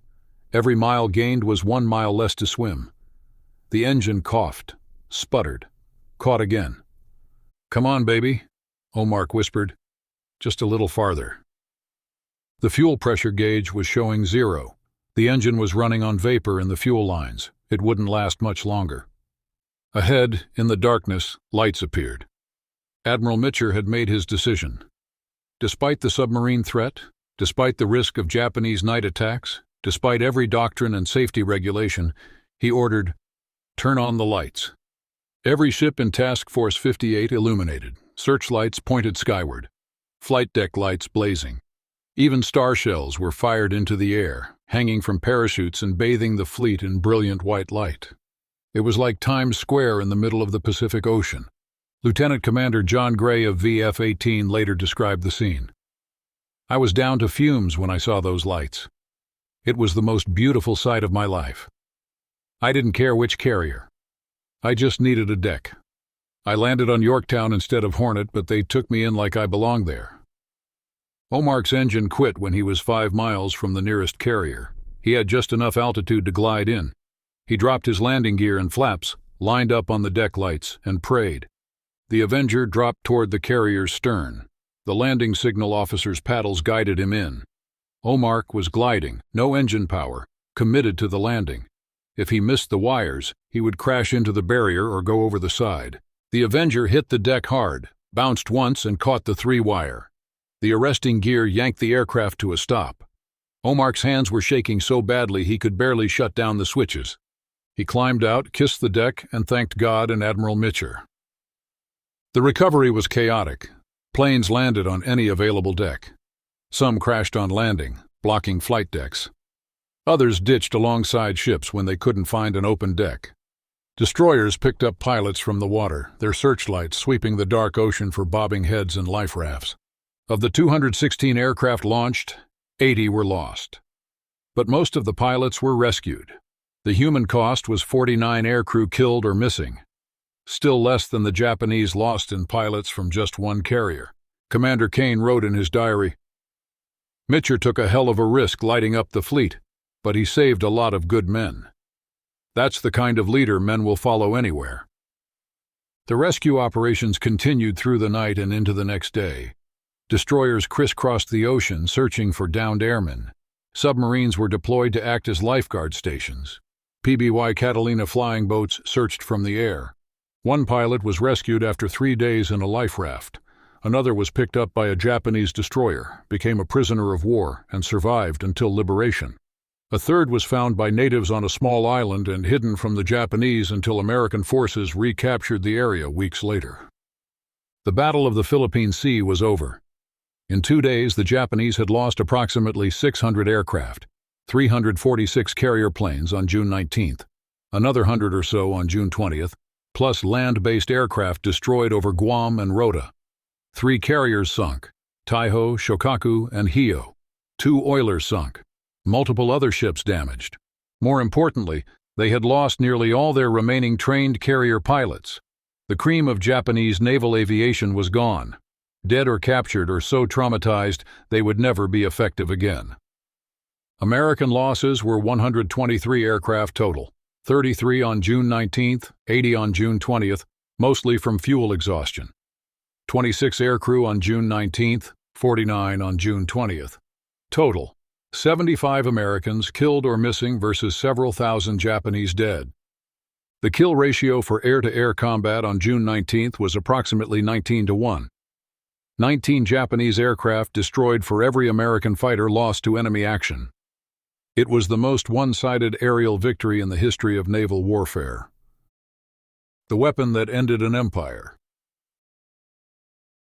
Every mile gained was 1 mile less to swim. The engine coughed, sputtered, caught again. "Come on, baby," Omark whispered. "Just a little farther." The fuel pressure gauge was showing 0. The engine was running on vapor in the fuel lines. It wouldn't last much longer. Ahead, in the darkness, lights appeared. Admiral Mitscher had made his decision. Despite the submarine threat, despite the risk of Japanese night attacks, despite every doctrine and safety regulation, he ordered, "Turn on the lights." Every ship in Task Force 58 illuminated, searchlights pointed skyward, flight deck lights blazing. Even star shells were fired into the air, hanging from parachutes and bathing the fleet in brilliant white light. It was like Times Square in the middle of the Pacific Ocean. Lieutenant Commander John Gray of VF-18 later described the scene. "I was down to fumes when I saw those lights. It was the most beautiful sight of my life. I didn't care which carrier. I just needed a deck. I landed on Yorktown instead of Hornet, but they took me in like I belonged there." Omark's engine quit when he was 5 miles from the nearest carrier. He had just enough altitude to glide in. He dropped his landing gear and flaps, lined up on the deck lights, and prayed. The Avenger dropped toward the carrier's stern. The landing signal officer's paddles guided him in. Omark was gliding, no engine power, committed to the landing. If he missed the wires, he would crash into the barrier or go over the side. The Avenger hit the deck hard, bounced once and caught the 3-wire. The arresting gear yanked the aircraft to a stop. Omark's hands were shaking so badly he could barely shut down the switches. He climbed out, kissed the deck, and thanked God and Admiral Mitscher. The recovery was chaotic. Planes landed on any available deck. Some crashed on landing, blocking flight decks. Others ditched alongside ships when they couldn't find an open deck. Destroyers picked up pilots from the water, their searchlights sweeping the dark ocean for bobbing heads and life rafts. Of the 216 aircraft launched, 80 were lost. But most of the pilots were rescued. The human cost was 49 aircrew killed or missing, still less than the Japanese lost in pilots from just one carrier. Commander Kane wrote in his diary, "Mitscher took a hell of a risk lighting up the fleet, but he saved a lot of good men. That's the kind of leader men will follow anywhere." The rescue operations continued through the night and into the next day. Destroyers crisscrossed the ocean searching for downed airmen. Submarines were deployed to act as lifeguard stations. PBY Catalina flying boats searched from the air. One pilot was rescued after 3 days in a life raft. Another was picked up by a Japanese destroyer, became a prisoner of war, and survived until liberation. A third was found by natives on a small island and hidden from the Japanese until American forces recaptured the area weeks later. The Battle of the Philippine Sea was over. In 2 days, the Japanese had lost approximately 600 aircraft, 346 carrier planes on June 19th, another 100 or so on June 20th, plus land-based aircraft destroyed over Guam and Rota. 3 carriers sunk, Taiho, Shokaku, and Hio. 2 oilers sunk. Multiple other ships damaged. More importantly, they had lost nearly all their remaining trained carrier pilots. The cream of Japanese naval aviation was gone, dead or captured or so traumatized they would never be effective again. American losses were 123 aircraft total, 33 on June 19th, 80 on June 20th, mostly from fuel exhaustion. 26 aircrew on June 19th, 49 on June 20th. Total, 75 Americans killed or missing versus several thousand Japanese dead. The kill ratio for air-to-air combat on June 19th was approximately 19-1. 19 Japanese aircraft destroyed for every American fighter lost to enemy action. It was the most one-sided aerial victory in the history of naval warfare. The weapon that ended an empire.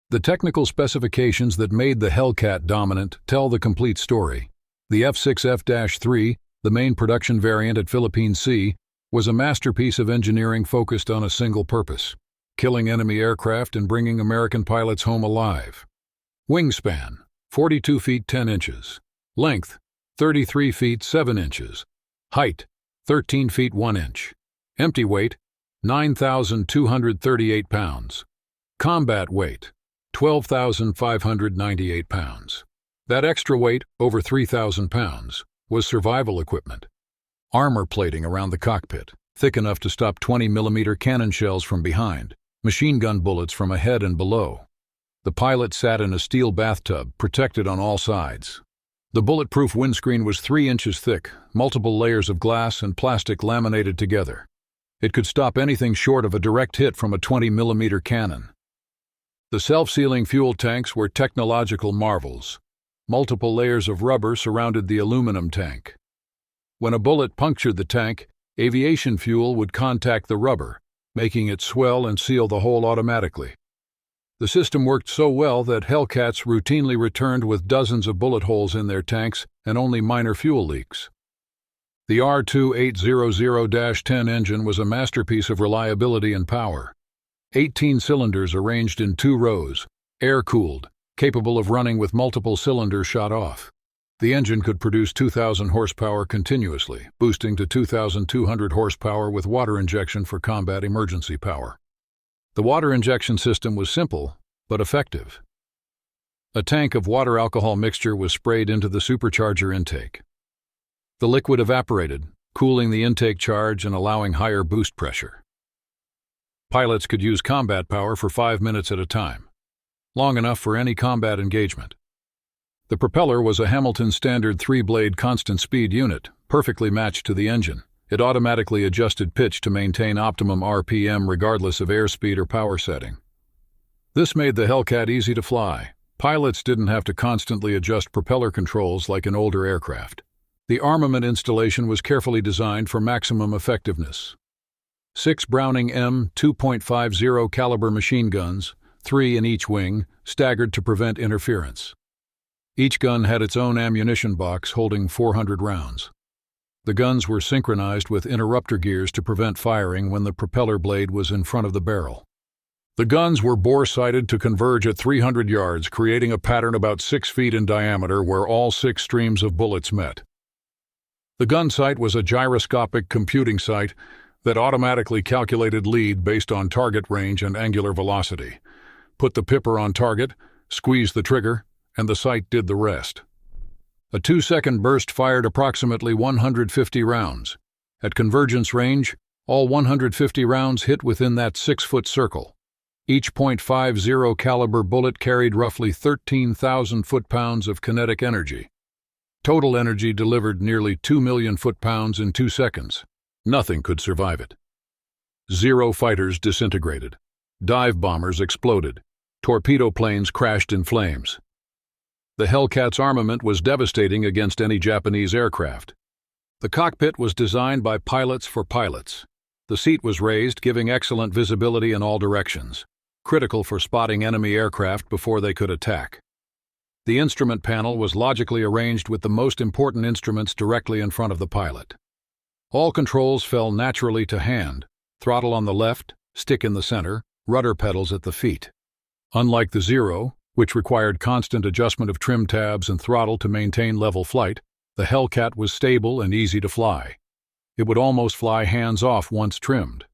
The technical specifications that made the Hellcat dominant tell the complete story. The F6F-3, the main production variant at Philippine Sea, was a masterpiece of engineering focused on a single purpose: killing enemy aircraft and bringing American pilots home alive. Wingspan, 42 feet 10 inches. Length, 33 feet 7 inches. Height, 13 feet 1 inch. Empty weight, 9,238 pounds. Combat weight, 12,598 pounds. That extra weight, over 3,000 pounds, was survival equipment. Armor plating around the cockpit, thick enough to stop 20mm cannon shells from behind, machine gun bullets from ahead and below. The pilot sat in a steel bathtub, protected on all sides. The bulletproof windscreen was 3 inches thick, multiple layers of glass and plastic laminated together. It could stop anything short of a direct hit from a 20mm cannon. The self-sealing fuel tanks were technological marvels. Multiple layers of rubber surrounded the aluminum tank. When a bullet punctured the tank, aviation fuel would contact the rubber, making it swell and seal the hole automatically. The system worked so well that Hellcats routinely returned with dozens of bullet holes in their tanks and only minor fuel leaks. The R2800-10 engine was a masterpiece of reliability and power. 18 cylinders arranged in 2 rows, air-cooled, capable of running with multiple cylinders shot off. The engine could produce 2,000 horsepower continuously, boosting to 2,200 horsepower with water injection for combat emergency power. The water injection system was simple, but effective. A tank of water-alcohol mixture was sprayed into the supercharger intake. The liquid evaporated, cooling the intake charge and allowing higher boost pressure. Pilots could use combat power for 5 minutes at a time, long enough for any combat engagement. The propeller was a Hamilton Standard 3-blade constant-speed unit, perfectly matched to the engine. It automatically adjusted pitch to maintain optimum RPM regardless of airspeed or power setting. This made the Hellcat easy to fly. Pilots didn't have to constantly adjust propeller controls like in older aircraft. The armament installation was carefully designed for maximum effectiveness. 6 Browning M2.50 caliber machine guns, 3 in each wing, staggered to prevent interference. Each gun had its own ammunition box holding 400 rounds. The guns were synchronized with interrupter gears to prevent firing when the propeller blade was in front of the barrel. The guns were bore-sighted to converge at 300 yards, creating a pattern about 6 feet in diameter where all 6 streams of bullets met. The gun sight was a gyroscopic computing sight that automatically calculated lead based on target range and angular velocity. Put the pipper on target, squeeze the trigger, and the sight did the rest. A 2-second burst fired approximately 150 rounds. At convergence range, all 150 rounds hit within that 6-foot circle. Each .50 caliber bullet carried roughly 13,000 foot-pounds of kinetic energy. Total energy delivered nearly 2 million foot-pounds in 2 seconds. Nothing could survive it. 0 fighters disintegrated. Dive bombers exploded. Torpedo planes crashed in flames. The Hellcat's armament was devastating against any Japanese aircraft. The cockpit was designed by pilots for pilots. The seat was raised, giving excellent visibility in all directions, critical for spotting enemy aircraft before they could attack. The instrument panel was logically arranged with the most important instruments directly in front of the pilot. All controls fell naturally to hand: throttle on the left, stick in the center, rudder pedals at the feet. Unlike the Zero, which required constant adjustment of trim tabs and throttle to maintain level flight, the Hellcat was stable and easy to fly. It would almost fly hands-off once trimmed.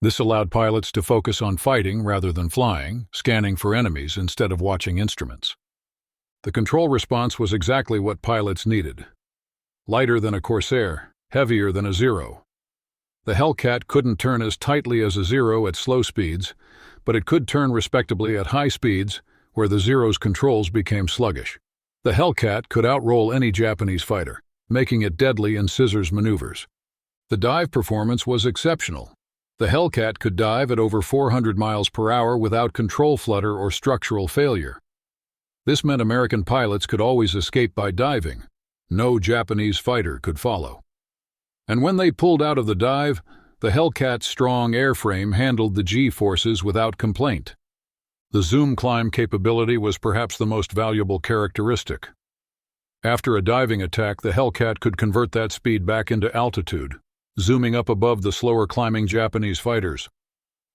This allowed pilots to focus on fighting rather than flying, scanning for enemies instead of watching instruments. The control response was exactly what pilots needed. Lighter than a Corsair, heavier than a Zero. The Hellcat couldn't turn as tightly as a Zero at slow speeds, but it could turn respectably at high speeds, where the Zero's controls became sluggish. The Hellcat could outroll any Japanese fighter, making it deadly in scissors maneuvers. The dive performance was exceptional. The Hellcat could dive at over 400 miles per hour without control flutter or structural failure. This meant American pilots could always escape by diving. No Japanese fighter could follow. And when they pulled out of the dive, the Hellcat's strong airframe handled the G-forces without complaint. The zoom climb capability was perhaps the most valuable characteristic. After a diving attack, the Hellcat could convert that speed back into altitude, zooming up above the slower climbing Japanese fighters.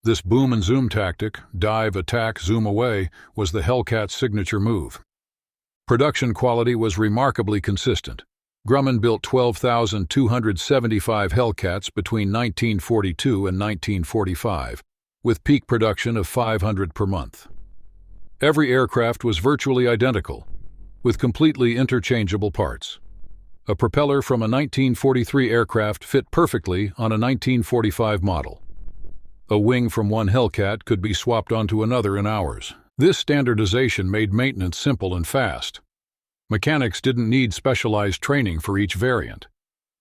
This boom and zoom tactic, dive, attack, zoom away, was the Hellcat's signature move. Production quality was remarkably consistent. Grumman built 12,275 Hellcats between 1942 and 1945, with peak production of 500 per month. Every aircraft was virtually identical, with completely interchangeable parts. A propeller from a 1943 aircraft fit perfectly on a 1945 model. A wing from one Hellcat could be swapped onto another in hours. This standardization made maintenance simple and fast. Mechanics didn't need specialized training for each variant.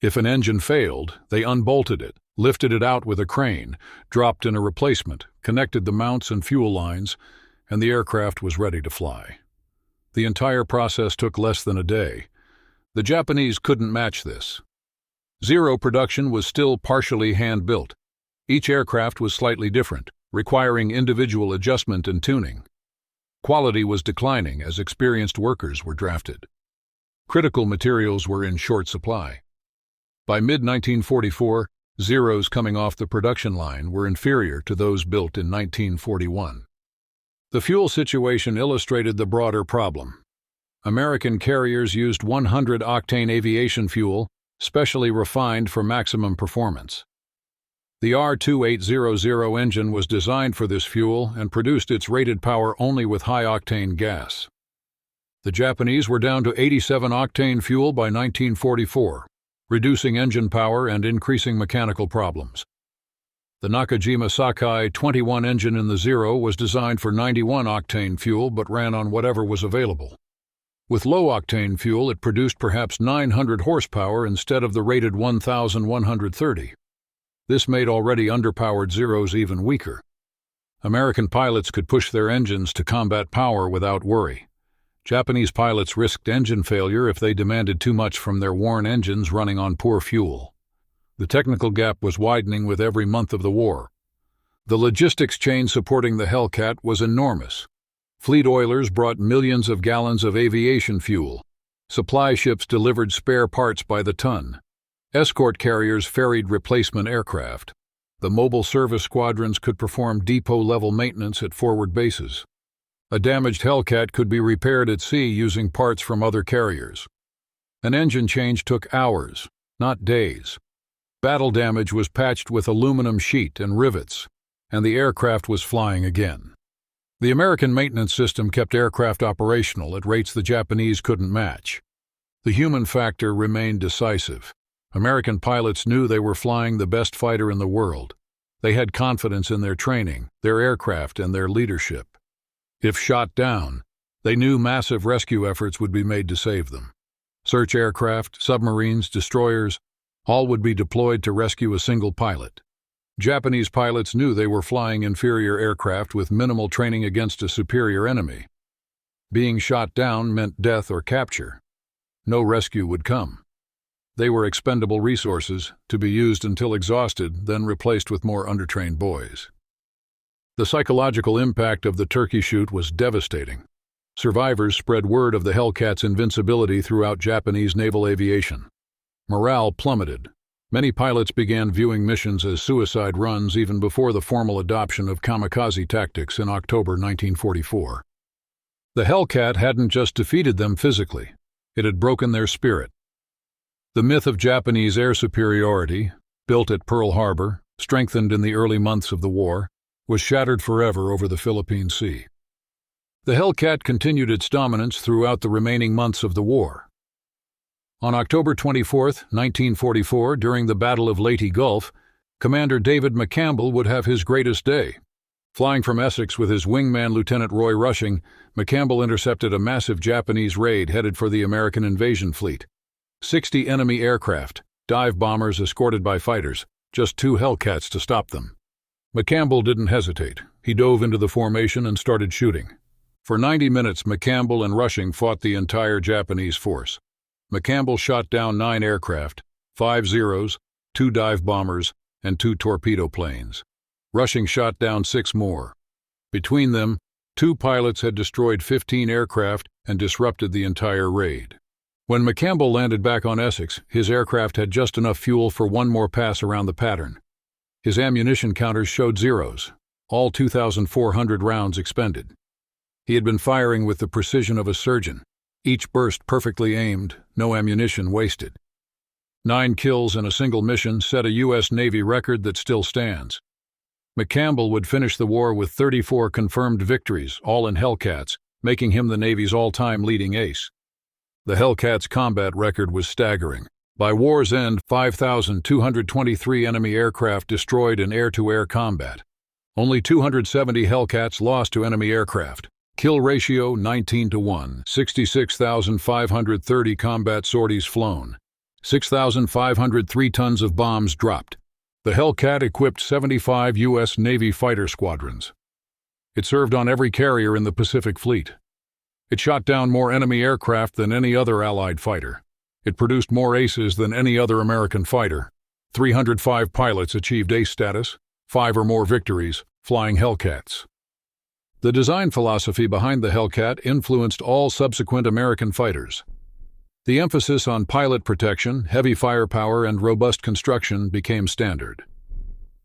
If an engine failed, they unbolted it, lifted it out with a crane, dropped in a replacement, connected the mounts and fuel lines, and the aircraft was ready to fly. The entire process took less than a day. The Japanese couldn't match this. Zero production was still partially hand-built. Each aircraft was slightly different, requiring individual adjustment and tuning. Quality was declining as experienced workers were drafted. Critical materials were in short supply. By mid-1944, Zeros coming off the production line were inferior to those built in 1941. The fuel situation illustrated the broader problem. American carriers used 100-octane aviation fuel, specially refined for maximum performance. The R2800 engine was designed for this fuel and produced its rated power only with high-octane gas. The Japanese were down to 87-octane fuel by 1944, reducing engine power and increasing mechanical problems. The Nakajima Sakai 21 engine in the Zero was designed for 91-octane fuel but ran on whatever was available. With low-octane fuel, it produced perhaps 900 horsepower instead of the rated 1,130. This made already underpowered Zeros even weaker. American pilots could push their engines to combat power without worry. Japanese pilots risked engine failure if they demanded too much from their worn engines running on poor fuel. The technical gap was widening with every month of the war. The logistics chain supporting the Hellcat was enormous. Fleet oilers brought millions of gallons of aviation fuel. Supply ships delivered spare parts by the ton. Escort carriers ferried replacement aircraft. The mobile service squadrons could perform depot-level maintenance at forward bases. A damaged Hellcat could be repaired at sea using parts from other carriers. An engine change took hours, not days. Battle damage was patched with aluminum sheet and rivets, and the aircraft was flying again. The American maintenance system kept aircraft operational at rates the Japanese couldn't match. The human factor remained decisive. American pilots knew they were flying the best fighter in the world. They had confidence in their training, their aircraft, and their leadership. If shot down, they knew massive rescue efforts would be made to save them. Search aircraft, submarines, destroyers, all would be deployed to rescue a single pilot. Japanese pilots knew they were flying inferior aircraft with minimal training against a superior enemy. Being shot down meant death or capture. No rescue would come. They were expendable resources, to be used until exhausted, then replaced with more undertrained boys. The psychological impact of the turkey shoot was devastating. Survivors spread word of the Hellcats' invincibility throughout Japanese naval aviation. Morale plummeted. Many pilots began viewing missions as suicide runs even before the formal adoption of kamikaze tactics in October 1944. The Hellcat hadn't just defeated them physically, it had broken their spirit. The myth of Japanese air superiority, built at Pearl Harbor, strengthened in the early months of the war, was shattered forever over the Philippine Sea. The Hellcat continued its dominance throughout the remaining months of the war. On October 24, 1944, during the Battle of Leyte Gulf, Commander David McCampbell would have his greatest day. Flying from Essex with his wingman Lieutenant Roy Rushing, McCampbell intercepted a massive Japanese raid headed for the American invasion fleet. 60 enemy aircraft, dive bombers escorted by fighters, just 2 Hellcats to stop them. McCampbell didn't hesitate. He dove into the formation and started shooting. For 90 minutes, McCampbell and Rushing fought the entire Japanese force. McCampbell shot down 9 aircraft, 5 Zeros, 2 dive bombers, and 2 torpedo planes. Rushing shot down 6 more. Between them, 2 pilots had destroyed 15 aircraft and disrupted the entire raid. When McCampbell landed back on Essex, his aircraft had just enough fuel for one more pass around the pattern. His ammunition counters showed zeros, all 2,400 rounds expended. He had been firing with the precision of a surgeon, each burst perfectly aimed, no ammunition wasted. 9 kills in a single mission set a U.S. Navy record that still stands. McCampbell would finish the war with 34 confirmed victories, all in Hellcats, making him the Navy's all-time leading ace. The Hellcats' combat record was staggering. By war's end, 5,223 enemy aircraft destroyed in air-to-air combat. Only 270 Hellcats lost to enemy aircraft. Kill ratio 19-1, 66,530 combat sorties flown. 6,503 tons of bombs dropped. The Hellcat equipped 75 U.S. Navy fighter squadrons. It served on every carrier in the Pacific Fleet. It shot down more enemy aircraft than any other Allied fighter. It produced more aces than any other American fighter. 305 pilots achieved ace status, 5 or more victories, flying Hellcats. The design philosophy behind the Hellcat influenced all subsequent American fighters. The emphasis on pilot protection, heavy firepower, and robust construction became standard.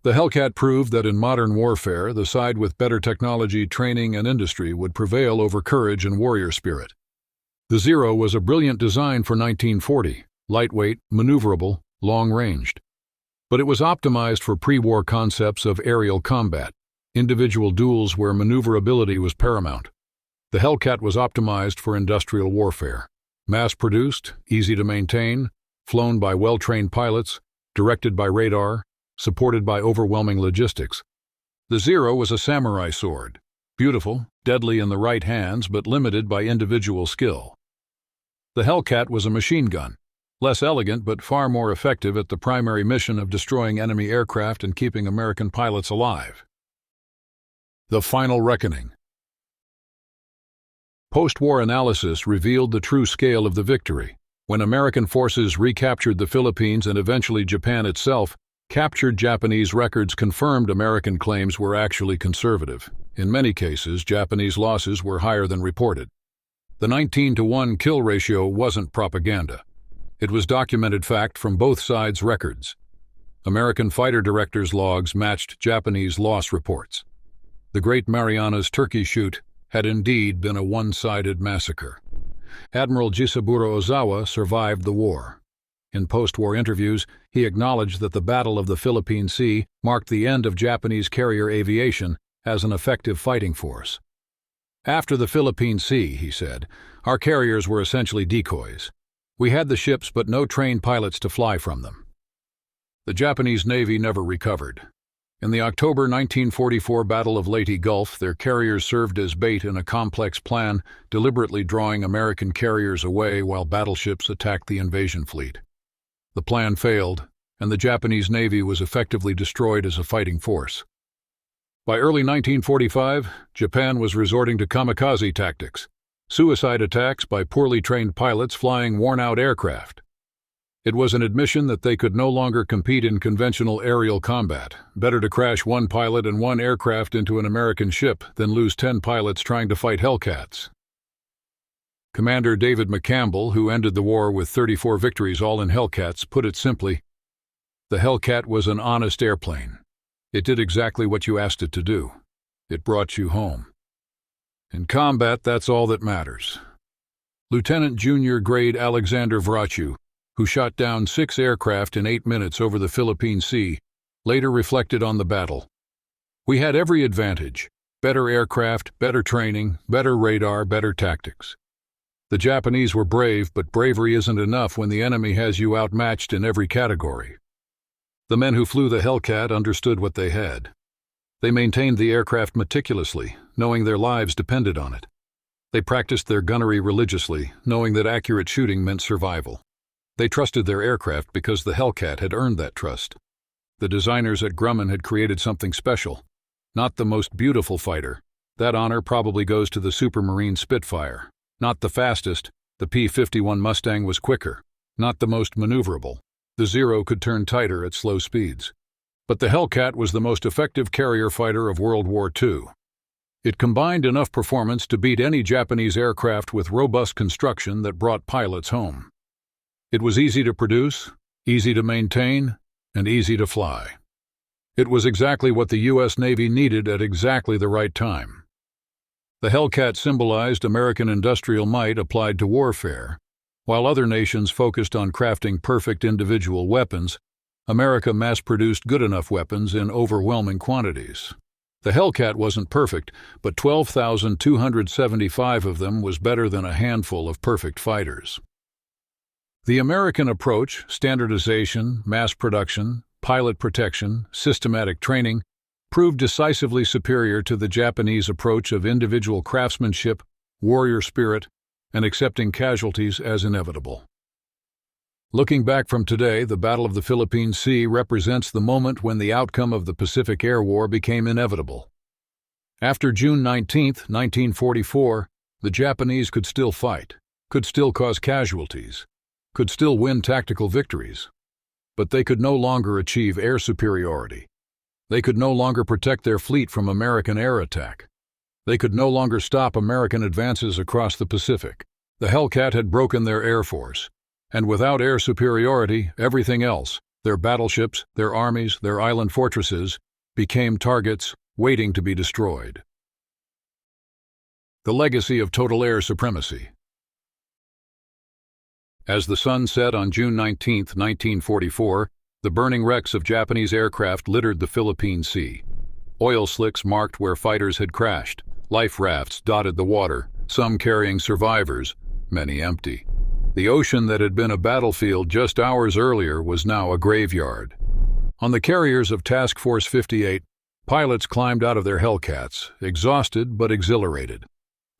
The Hellcat proved that in modern warfare, the side with better technology, training, and industry would prevail over courage and warrior spirit. The Zero was a brilliant design for 1940, lightweight, maneuverable, long-ranged. But it was optimized for pre-war concepts of aerial combat, individual duels where maneuverability was paramount. The Hellcat was optimized for industrial warfare. Mass-produced, easy to maintain, flown by well-trained pilots, directed by radar, supported by overwhelming logistics. The Zero was a samurai sword, beautiful, deadly in the right hands, but limited by individual skill. The Hellcat was a machine gun, less elegant but far more effective at the primary mission of destroying enemy aircraft and keeping American pilots alive. The final reckoning. Post-war analysis revealed the true scale of the victory. When American forces recaptured the Philippines and eventually Japan itself, captured Japanese records confirmed American claims were actually conservative. In many cases, Japanese losses were higher than reported. The 19-1 kill ratio wasn't propaganda. It was documented fact from both sides' records. American fighter directors' logs matched Japanese loss reports. The Great Marianas Turkey Shoot had indeed been a one-sided massacre. Admiral Jisaburo Ozawa survived the war. In post-war interviews, he acknowledged that the Battle of the Philippine Sea marked the end of Japanese carrier aviation as an effective fighting force. After the Philippine Sea, he said, our carriers were essentially decoys. We had the ships but no trained pilots to fly from them. The Japanese Navy never recovered. In the October 1944 Battle of Leyte Gulf, their carriers served as bait in a complex plan, deliberately drawing American carriers away while battleships attacked the invasion fleet. The plan failed, and the Japanese Navy was effectively destroyed as a fighting force. By early 1945, Japan was resorting to kamikaze tactics, suicide attacks by poorly trained pilots flying worn-out aircraft. It was an admission that they could no longer compete in conventional aerial combat. Better to crash one pilot and one aircraft into an American ship than lose 10 pilots trying to fight Hellcats. Commander David McCampbell, who ended the war with 34 victories all in Hellcats, put it simply, "The Hellcat was an honest airplane. It did exactly what you asked it to do. It brought you home." In combat, that's all that matters. Lieutenant Junior Grade Alexander Vrachu, who shot down 6 aircraft in 8 minutes over the Philippine Sea, later reflected on the battle. "We had every advantage: better aircraft, better training, better radar, better tactics. The Japanese were brave, but bravery isn't enough when the enemy has you outmatched in every category." The men who flew the Hellcat understood what they had. They maintained the aircraft meticulously, knowing their lives depended on it. They practiced their gunnery religiously, knowing that accurate shooting meant survival. They trusted their aircraft because the Hellcat had earned that trust. The designers at Grumman had created something special. Not the most beautiful fighter. That honor probably goes to the Supermarine Spitfire. Not the fastest. The P-51 Mustang was quicker. Not the most maneuverable. The Zero could turn tighter at slow speeds. But the Hellcat was the most effective carrier fighter of World War II. It combined enough performance to beat any Japanese aircraft with robust construction that brought pilots home. It was easy to produce, easy to maintain, and easy to fly. It was exactly what the U.S. Navy needed at exactly the right time. The Hellcat symbolized American industrial might applied to warfare. While other nations focused on crafting perfect individual weapons, America mass-produced good enough weapons in overwhelming quantities. The Hellcat wasn't perfect, but 12,275 of them was better than a handful of perfect fighters. The American approach, standardization, mass production, pilot protection, systematic training, proved decisively superior to the Japanese approach of individual craftsmanship, warrior spirit, and accepting casualties as inevitable. Looking back from today, the Battle of the Philippine Sea represents the moment when the outcome of the Pacific Air War became inevitable. After June 19, 1944, the Japanese could still fight, could still cause casualties, could still win tactical victories. But they could no longer achieve air superiority. They could no longer protect their fleet from American air attack. They could no longer stop American advances across the Pacific. The Hellcat had broken their air force. And without air superiority, everything else, their battleships, their armies, their island fortresses, became targets waiting to be destroyed. The legacy of total air supremacy. As the sun set on June 19, 1944, the burning wrecks of Japanese aircraft littered the Philippine Sea. Oil slicks marked where fighters had crashed. Life rafts dotted the water, some carrying survivors, many empty. The ocean that had been a battlefield just hours earlier was now a graveyard. On the carriers of Task Force 58, pilots climbed out of their Hellcats, exhausted but exhilarated.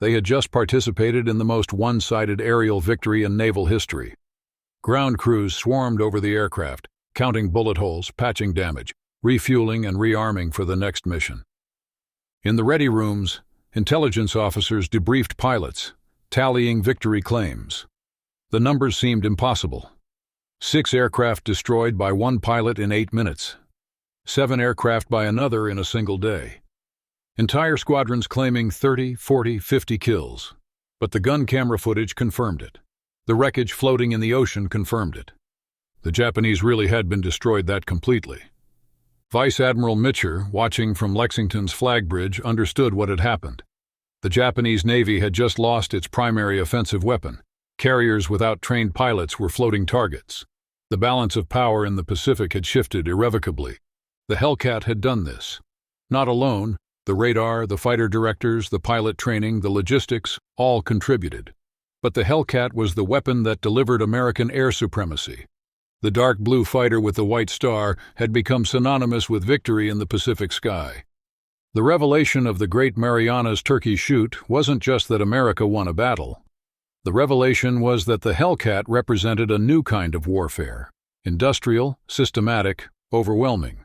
They had just participated in the most one-sided aerial victory in naval history. Ground crews swarmed over the aircraft, counting bullet holes, patching damage, refueling and rearming for the next mission. In the ready rooms, intelligence officers debriefed pilots, tallying victory claims. The numbers seemed impossible. 6 aircraft destroyed by one pilot in 8 minutes. 7 aircraft by another in a single day. Entire squadrons claiming 30, 40, 50 kills. But the gun camera footage confirmed it. The wreckage floating in the ocean confirmed it. The Japanese really had been destroyed that completely. Vice Admiral Mitscher, watching from Lexington's flag bridge, understood what had happened. The Japanese Navy had just lost its primary offensive weapon. Carriers without trained pilots were floating targets. The balance of power in the Pacific had shifted irrevocably. The Hellcat had done this. Not alone, the radar, the fighter directors, the pilot training, the logistics, all contributed. But the Hellcat was the weapon that delivered American air supremacy. The dark blue fighter with the white star had become synonymous with victory in the Pacific sky. The revelation of the Great Marianas Turkey Shoot wasn't just that America won a battle. The revelation was that the Hellcat represented a new kind of warfare, industrial, systematic, overwhelming.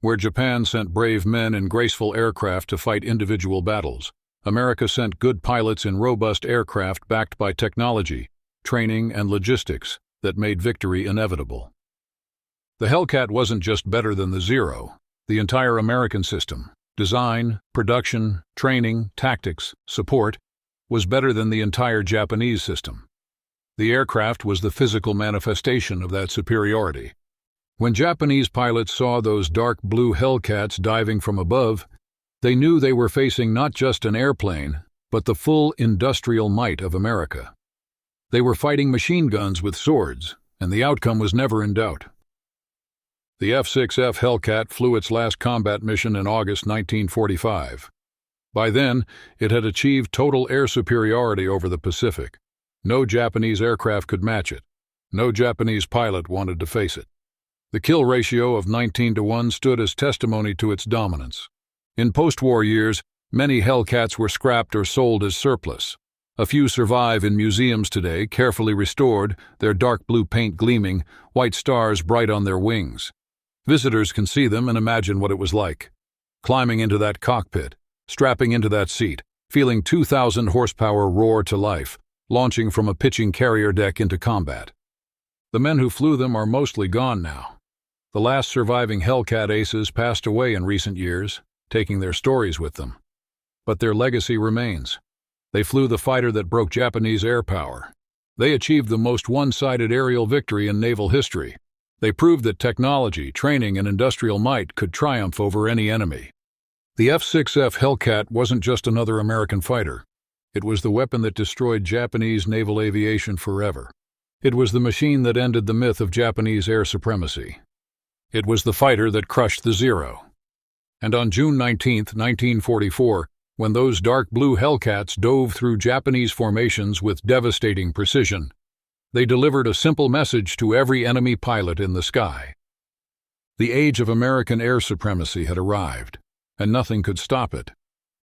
Where Japan sent brave men in graceful aircraft to fight individual battles, America sent good pilots in robust aircraft backed by technology, training, and logistics that made victory inevitable. The Hellcat wasn't just better than the Zero. The entire American system, design, production, training, tactics, support, was better than the entire Japanese system. The aircraft was the physical manifestation of that superiority. When Japanese pilots saw those dark blue Hellcats diving from above, they knew they were facing not just an airplane, but the full industrial might of America. They were fighting machine guns with swords, and the outcome was never in doubt. The F6F Hellcat flew its last combat mission in August 1945. By then, it had achieved total air superiority over the Pacific. No Japanese aircraft could match it. No Japanese pilot wanted to face it. The kill ratio of 19-1 stood as testimony to its dominance. In post-war years, many Hellcats were scrapped or sold as surplus. A few survive in museums today, carefully restored, their dark blue paint gleaming, white stars bright on their wings. Visitors can see them and imagine what it was like. Climbing into that cockpit, strapping into that seat, feeling 2,000 horsepower roar to life, launching from a pitching carrier deck into combat. The men who flew them are mostly gone now. The last surviving Hellcat aces passed away in recent years, taking their stories with them. But their legacy remains. They flew the fighter that broke Japanese air power. They achieved the most one-sided aerial victory in naval history. They proved that technology, training, and industrial might could triumph over any enemy. The F6F Hellcat wasn't just another American fighter. It was the weapon that destroyed Japanese naval aviation forever. It was the machine that ended the myth of Japanese air supremacy. It was the fighter that crushed the Zero. And on June 19, 1944, when those dark blue Hellcats dove through Japanese formations with devastating precision, they delivered a simple message to every enemy pilot in the sky. The age of American air supremacy had arrived, and nothing could stop it.